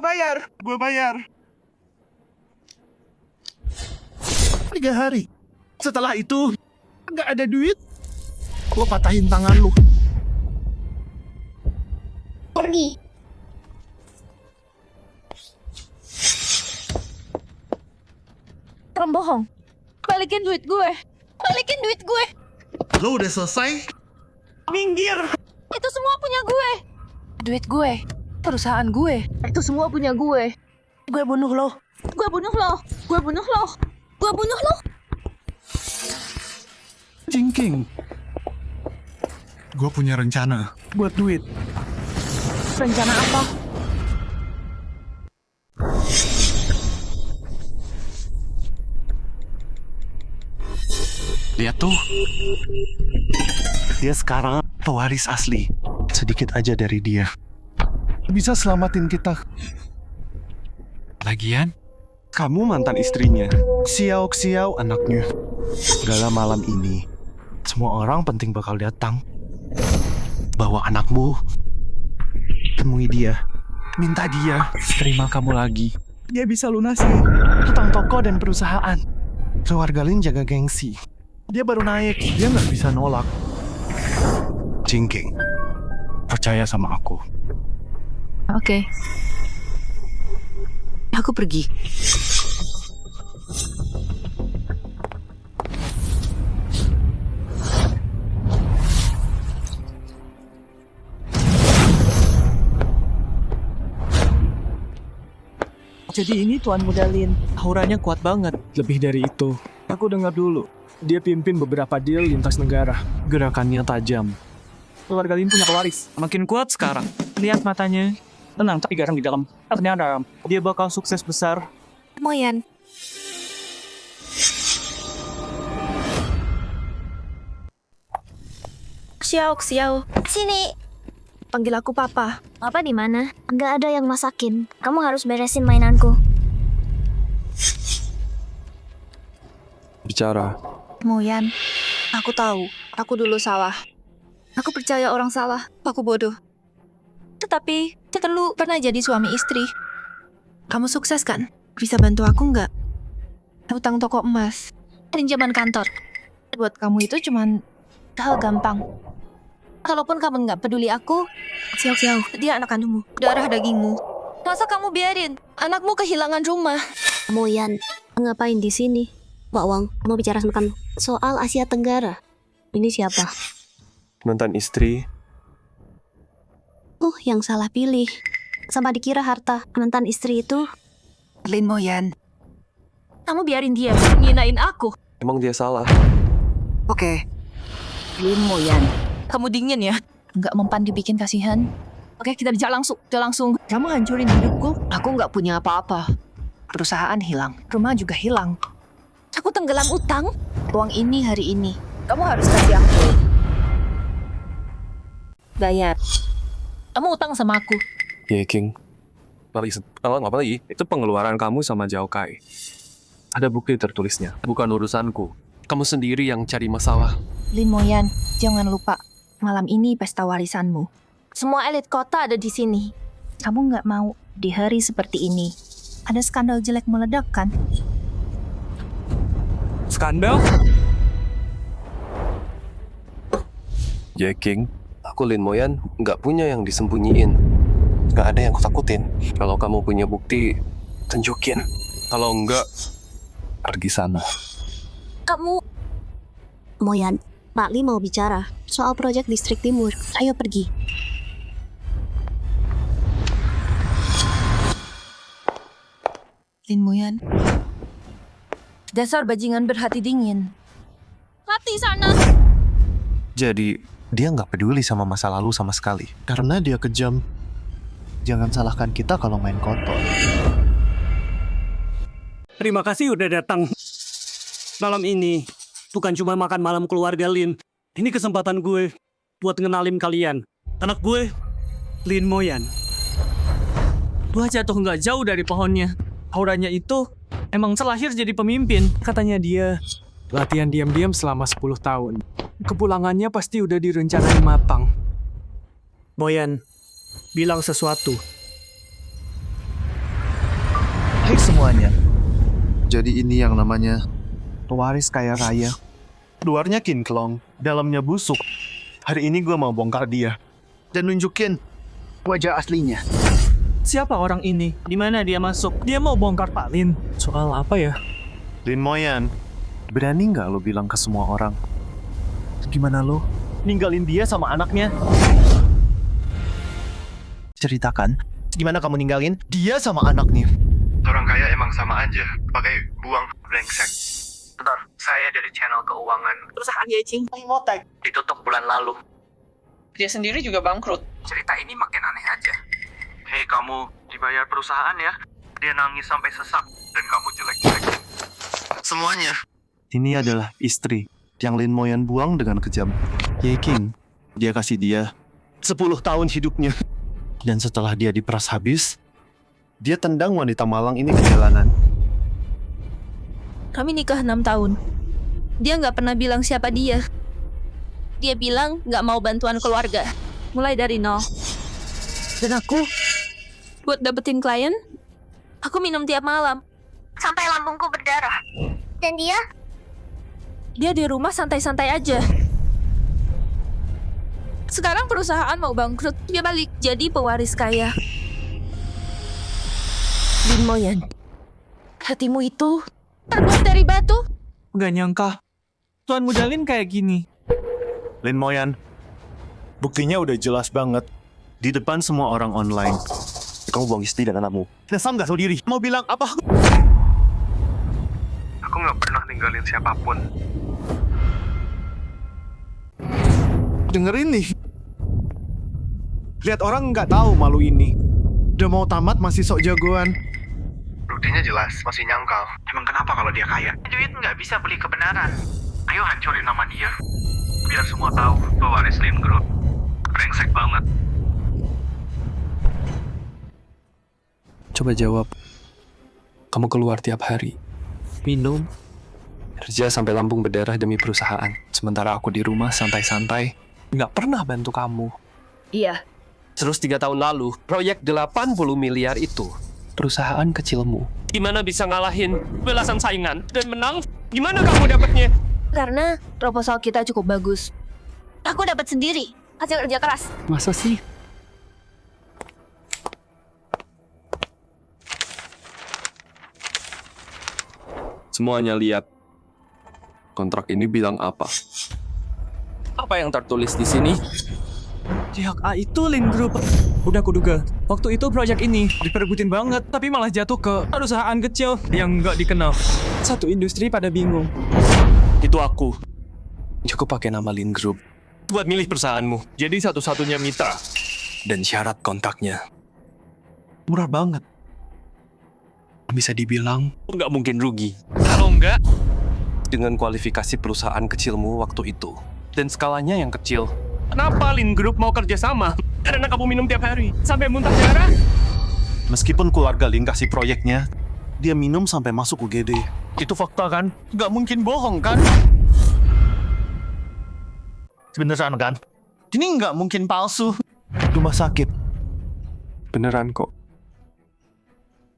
bayar. Gue bayar. 3 hari. Setelah itu, nggak ada duit. Gue patahin tangan lu. Pergi. Orang bohong. Balikin duit gue. Balikin duit gue. Lu udah selesai? Minggir. Itu semua punya gue. Duit gue. Perusahaan gue. Itu semua punya gue. Gue bunuh lo. Gue bunuh lo. Gue bunuh lo. Gue bunuh lo. Jingking. Gue punya rencana buat duit. Rencana apa? Lihat tuh. Dia sekarang pewaris asli. Sedikit aja dari dia. Bisa selamatin kita. Lagian, kamu mantan istrinya. Xiao anaknya. Gala malam ini, semua orang penting bakal datang. Bawa anakmu. Temui dia. Minta dia terima kamu lagi. Dia bisa lunasi hutang toko dan perusahaan. Keluarga Lin jaga gengsi. Dia baru naik. Dia nggak bisa nolak. Jingking, percaya sama aku. Oke. Aku pergi. Jadi ini Tuan Muda Lin. Auranya kuat banget. Lebih dari itu, aku dengar dulu. Dia pimpin beberapa deal lintas negara. Gerakannya tajam. Keluarga Lin punya pewaris. Makin kuat sekarang. Lihat matanya. Tenang, tapi garang di dalam. Ternyata dia bakal sukses besar. Moyan. Xiao. Sini. Panggil aku Papa. Papa di mana? Nggak ada yang masakin. Kamu harus beresin mainanku. Bicara. Moyan, aku tahu. Aku dulu salah. Aku percaya orang salah. Aku bodoh. Tetapi, kita dulu pernah jadi suami istri. Kamu sukses kan? Bisa bantu aku nggak? Hutang toko emas. Pinjaman kantor. Buat kamu itu cuman hal gampang. Kalaupun kamu nggak peduli aku, Xiao, dia anak kandungmu, darah dagingmu. Masa kamu biarin anakmu kehilangan rumah? Moyan, ngapain di sini? Mbak Wang, mau bicara sama kamu soal Asia Tenggara. Ini siapa? Mantan istri. Yang salah pilih. Sama dikira harta mantan istri itu. Lin Moyan, kamu biarin dia nginain aku. Emang dia salah? Oke. Lin Moyan, kamu dingin ya? Nggak mempan dibikin kasihan. Oke, kita bicara langsung. Kamu hancurin hidupku. Aku nggak punya apa-apa. Perusahaan hilang. Rumah juga hilang. Aku tenggelam utang. Uang ini hari ini. Kamu harus kasih aku. Bayar. Kamu utang sama aku. Ye King. Apa lagi? Itu pengeluaran kamu sama Zhao Kai. Ada bukti tertulisnya. Bukan urusanku. Kamu sendiri yang cari masalah. Lin Moyan, jangan lupa. Malam ini pesta warisanmu. Semua elit kota ada di sini. Kamu nggak mau di hari seperti ini. Ada skandal jelek meledak kan? Skandal? Ye King, aku Lin Moyan nggak punya yang disembunyiin. Nggak ada yang kutakutin. Kalau kamu punya bukti, tunjukin. Kalau enggak, pergi sana. Kamu... Moyan, Pak Li mau bicara soal proyek Distrik Timur. Ayo pergi. Lin Moyan. Dasar bajingan berhati dingin. Hati sana. Jadi, dia nggak peduli sama masa lalu sama sekali. Karena dia kejam. Jangan salahkan kita kalau main kotor. Terima kasih udah datang. Malam ini bukan cuma makan malam keluarga Lin. Ini kesempatan gue buat ngenalin kalian. Anak gue, Lin Moyan. Buah jatuh nggak jauh dari pohonnya. Auranya itu emang terlahir jadi pemimpin. Katanya dia latihan diam-diam selama 10 tahun. Kepulangannya pasti udah direncanain matang. Moyan, bilang sesuatu. Hai semuanya. Jadi ini yang namanya Pewaris kaya raya. Luarnya kinclong, dalamnya busuk. Hari ini gue mau bongkar dia. Dan nunjukin wajah aslinya. Siapa orang ini? Di mana dia masuk? Dia mau bongkar Pak Lin. Soal apa ya? Lin Moyan, berani nggak lo bilang ke semua orang? Gimana lo? Ninggalin dia sama anaknya? Ceritakan, gimana kamu ninggalin dia sama anaknya? orang kaya emang sama aja, pakai buang brengsek. Bentar, saya dari channel keuangan. Perusahaan Yecing Motek Ditutup bulan lalu. dia sendiri juga bangkrut. Cerita ini makin aneh aja. Hei kamu, dibayar perusahaan ya? Dia nangis sampai sesak dan kamu jelek-jelekin. Semuanya. Ini adalah istri yang Lin Moyan buang dengan kejam. Ye King, dia kasih dia 10 tahun hidupnya. Dan setelah dia diperas habis, dia tendang wanita malang ini ke jalanan. Kami nikah 6 tahun. Dia nggak pernah bilang siapa dia. Dia bilang nggak mau bantuan keluarga. Mulai dari nol. Dan aku, buat dapetin klien, aku minum tiap malam. Sampai lambungku berdarah. Dan dia? Dia di rumah santai-santai aja. Sekarang perusahaan mau bangkrut, dia balik jadi pewaris kaya. Lin Moyan, hatimu itu terbuat dari batu. Gak nyangka, Tuan Muda Lin kayak gini. Lin Moyan, buktinya udah jelas banget. Di depan semua orang online. Kamu buang istri dan anakmu. Nesam gak tahu diri. Mau bilang apa? Aku nggak pernah ninggalin siapapun. Dengerin nih. Lihat orang nggak tahu malu ini. Udah mau tamat masih sok jagoan. Buktinya jelas, masih nyangkal. Emang kenapa kalau dia kaya? Duit nggak bisa beli kebenaran. Ayo hancurin nama dia. Biar semua tahu pewaris Lin Group. Brengsek banget. Coba jawab. Kamu keluar tiap hari. Minum. Kerja sampai lambung berdarah demi perusahaan. Sementara aku di rumah santai-santai. Nggak pernah bantu kamu. Iya. Terus 3 tahun lalu, proyek 80 miliar itu. Perusahaan kecilmu. Gimana bisa ngalahin belasan saingan dan menang? Gimana kamu dapatnya? Karena proposal kita cukup bagus. Aku dapat sendiri, hasil kerja keras. Masa sih? Semuanya lihat. Kontrak ini bilang apa? Apa yang tertulis di sini? Pihak A itu Lin Group. Udah kuduga, waktu itu proyek ini diperebutin banget, tapi malah jatuh ke perusahaan kecil yang nggak dikenal. Satu industri pada bingung. Itu aku. Cukup pakai nama Lin Group buat milih perusahaanmu. Jadi satu-satunya mitra. Dan syarat kontraknya murah banget. Bisa dibilang nggak mungkin rugi. Kalau nggak, dengan kualifikasi perusahaan kecilmu waktu itu dan skalanya yang kecil. Kenapa Lin Group mau kerja sama? Karena kamu minum tiap hari sampai muntah darah. Meskipun keluarga Lin kasih proyeknya, dia minum sampai masuk UGD. Itu fakta kan? Nggak mungkin bohong kan? Beneran kan? Ini nggak mungkin palsu. Rumah sakit. Beneran kok.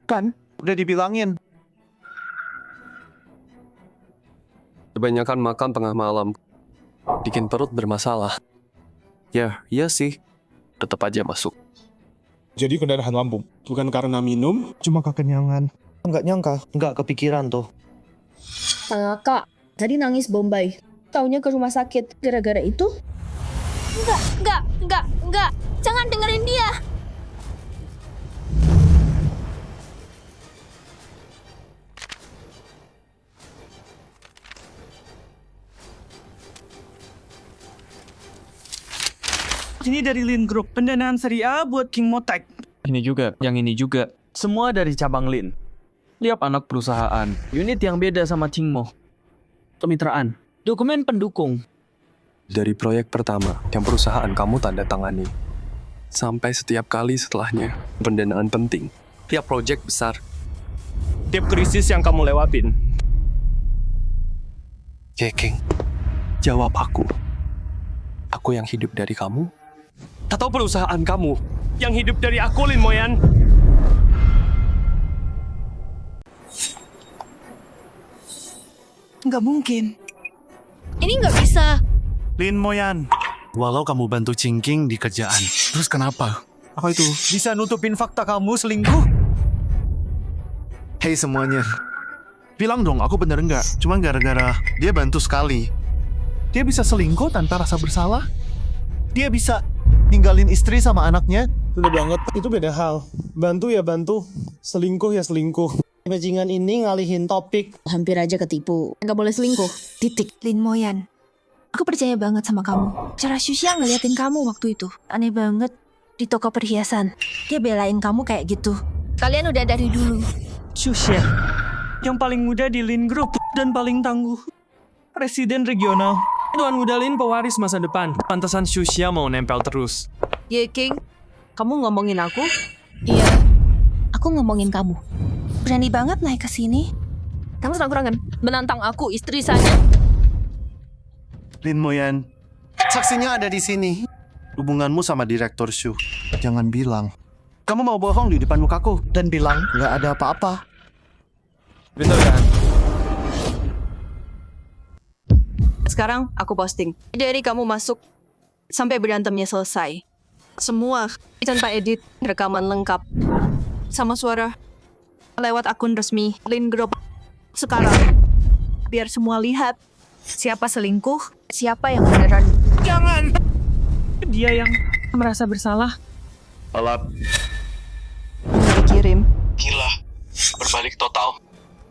Kan? Udah dibilangin. Kebanyakan makan tengah malam. Bikin perut bermasalah. Ya, iya sih. Tetap aja masuk. Jadi pendarahan lambung. Bukan karena minum, cuma kekenyangan. Nggak nyangka, nggak kepikiran tuh. Kak, tadi nangis Bombay. Taunya ke rumah sakit gara-gara itu? Enggak. Jangan dengerin dia. Ini dari Lin Group, pendanaan seri A buat King Motek. Ini juga, yang ini juga. Semua dari cabang Lin. Lihat anak perusahaan. Unit yang beda sama Qingmo. Kemitraan. Dokumen pendukung. Dari proyek pertama yang perusahaan kamu tanda tangani. Sampai setiap kali setelahnya. Pendanaan penting. Tiap proyek besar. Tiap krisis yang kamu lewatin. King, jawab aku. Aku yang hidup dari kamu? Atau perusahaan kamu yang hidup dari aku, Lin Moyan? Nggak mungkin. Ini nggak bisa. Lin Moyan, walau kamu bantu Cingking di kerjaan, terus kenapa? Apa itu? Bisa nutupin fakta kamu selingkuh? Hei semuanya, bilang dong aku bener nggak? Cuma gara-gara dia bantu sekali. Dia bisa selingkuh tanpa rasa bersalah? Dia bisa ninggalin istri sama anaknya? Sudah banget, itu beda hal. Bantu ya bantu, selingkuh ya selingkuh. Bajingan ini ngalihin topik. Hampir aja ketipu. Nggak boleh selingkuh. Titik. Lin Moyan, aku percaya banget sama kamu. Cara Shusha ngeliatin kamu waktu itu aneh banget. Di toko perhiasan, dia belain kamu kayak gitu. Kalian udah dari dulu. Shusha, yang paling muda di Lin Group dan paling tangguh. Presiden regional. Tuan muda Lin pewaris masa depan. Pantesan Shusha mau nempel terus. Ye King, kamu ngomongin aku? Iya, aku ngomongin kamu. Berani banget naik ke sini. Kamu serang-serangan menantang aku, istri saya. Lin Moyan, saksinya ada di sini. Hubunganmu sama Direktur Shu. Jangan bilang kamu mau bohong di depan mukaku dan bilang nggak ada apa-apa. Betul kan? Sekarang aku posting. Dari kamu masuk sampai berantemnya selesai. Semua tanpa edit, rekaman lengkap. Sama suara. Lewat akun resmi Lin Group. Sekarang, biar semua lihat siapa selingkuh, siapa yang beneran. Jangan! Dia yang merasa bersalah. Alap. Dikirim. Gila. Berbalik total.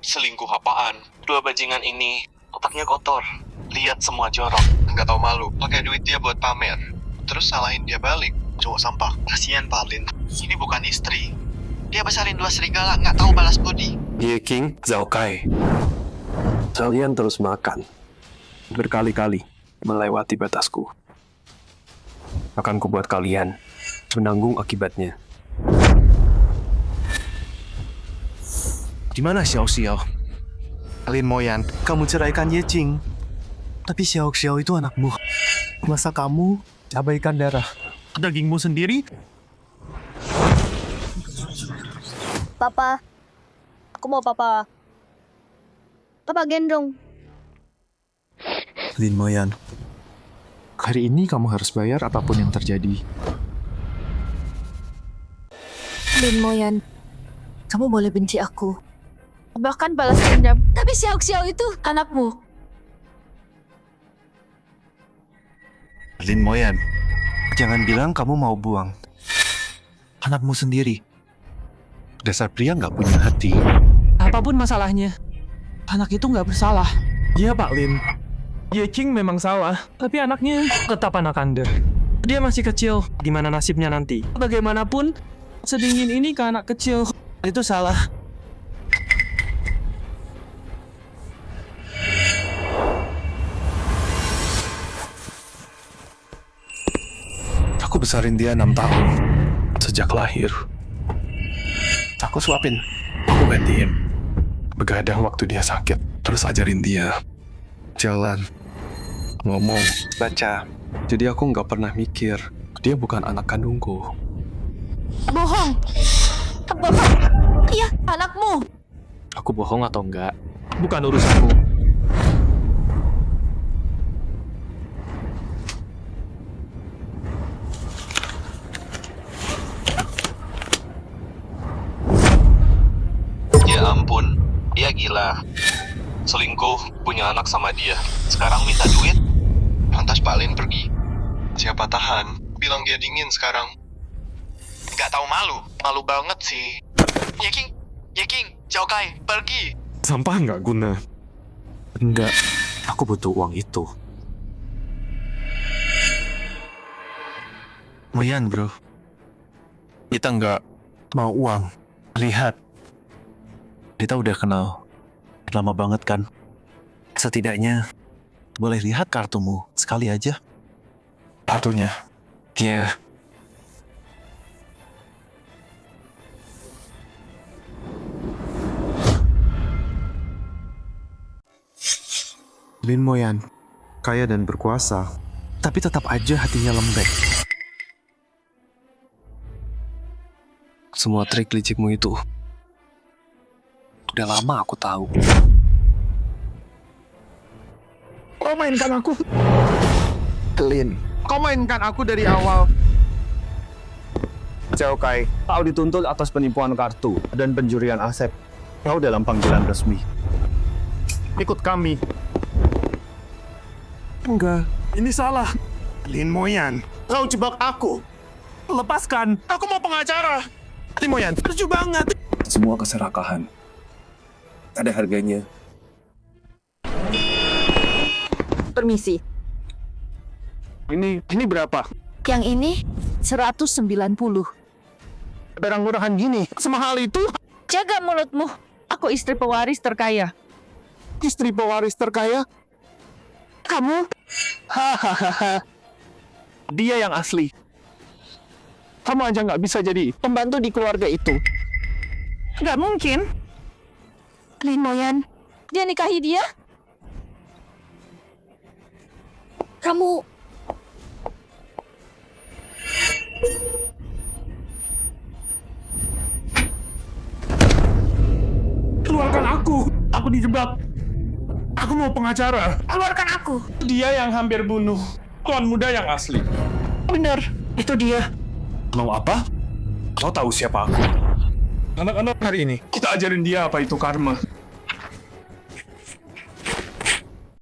Selingkuh apaan? Dua bajingan ini otaknya kotor. Lihat semua jorok. Nggak tahu malu. Pakai duit dia buat pamer. Terus salahin dia balik. Cowok sampah. Kasian Palin. Ini bukan istri. Dia besarin 2 serigala, nggak tahu balas budi. Ye King, Zhao Kai. Kalian terus makan. Berkali-kali melewati batasku. Akan kubuat kalian menanggung akibatnya. Di mana Xiao Xiao? Lin Moyan, kamu ceraikan Ye Qing. Tapi Xiao Xiao itu anakmu. Masa kamu abaikan darah dagingmu sendiri? Papa, aku mau papa. Papa gendong. Lin Moyan, hari ini kamu harus bayar apapun yang terjadi. Lin Moyan, kamu boleh benci aku. Bahkan balas dendam. Tapi Xiao Xiao itu anakmu. Lin Moyan, jangan bilang kamu mau buang anakmu sendiri. Dasar pria nggak punya hati. Apapun masalahnya, anak itu nggak bersalah. Iya Pak Lin. Ye King memang salah, tapi anaknya tetap anak Anda. Dia masih kecil, gimana nasibnya nanti? Bagaimanapun, sedingin ini ke anak kecil, itu salah. Aku besarin dia 6 tahun. Sejak lahir. Aku suapin. Aku gantiin. Begadang waktu dia sakit. Terus ajarin dia jalan, ngomong, baca. Jadi aku nggak pernah mikir dia bukan anak kandungku. Bohong. Bohong. Iya, anakmu. Aku bohong atau enggak, bukan urusanku. Ya ampun, dia gila. Selingkuh, punya anak sama dia. Sekarang minta duit. Lantas Pak Lin pergi. Siapa tahan? Bilang dia dingin sekarang. Gak tahu malu. Malu banget sih. Ye King, Zhao Kai, pergi. Sampah nggak guna. Enggak, aku butuh uang itu. Moyan bro, kita nggak mau uang. Lihat, kita udah kenal lama banget kan. Setidaknya boleh lihat kartumu sekali aja. Kartunya? Iya. Lin Moyan, kaya dan berkuasa, tapi tetap aja hatinya lembek. Semua trik licikmu itu udah lama aku tahu. Kau mainkan aku. Lin, kau mainkan aku dari awal. Cao Kai, kau dituntut atas penipuan kartu dan pencurian aset. Kau dalam panggilan resmi. Ikut kami. Enggak, ini salah. Lin Moyan, kau jebak aku. Lepaskan. Aku mau pengacara. Lin Moyan, lucu banget. Semua keserakahan ada harganya. Permisi. Ini berapa? Yang ini 190. Barang murahan gini, semahal itu? Jaga mulutmu. Aku istri pewaris terkaya. Istri pewaris terkaya? Kamu? Hahaha. Dia yang asli. Kamu aja nggak bisa jadi pembantu di keluarga itu. Nggak mungkin. Lin Moyan, dia nikahi dia? Kamu... Keluarkan aku. Aku dijebak. Aku mau pengacara. Keluarkan aku. Dia yang hampir bunuh tuan muda yang asli. Benar, itu dia. Mau apa? Kau tahu siapa aku? Anak-anak hari ini, kita ajarin dia apa itu karma.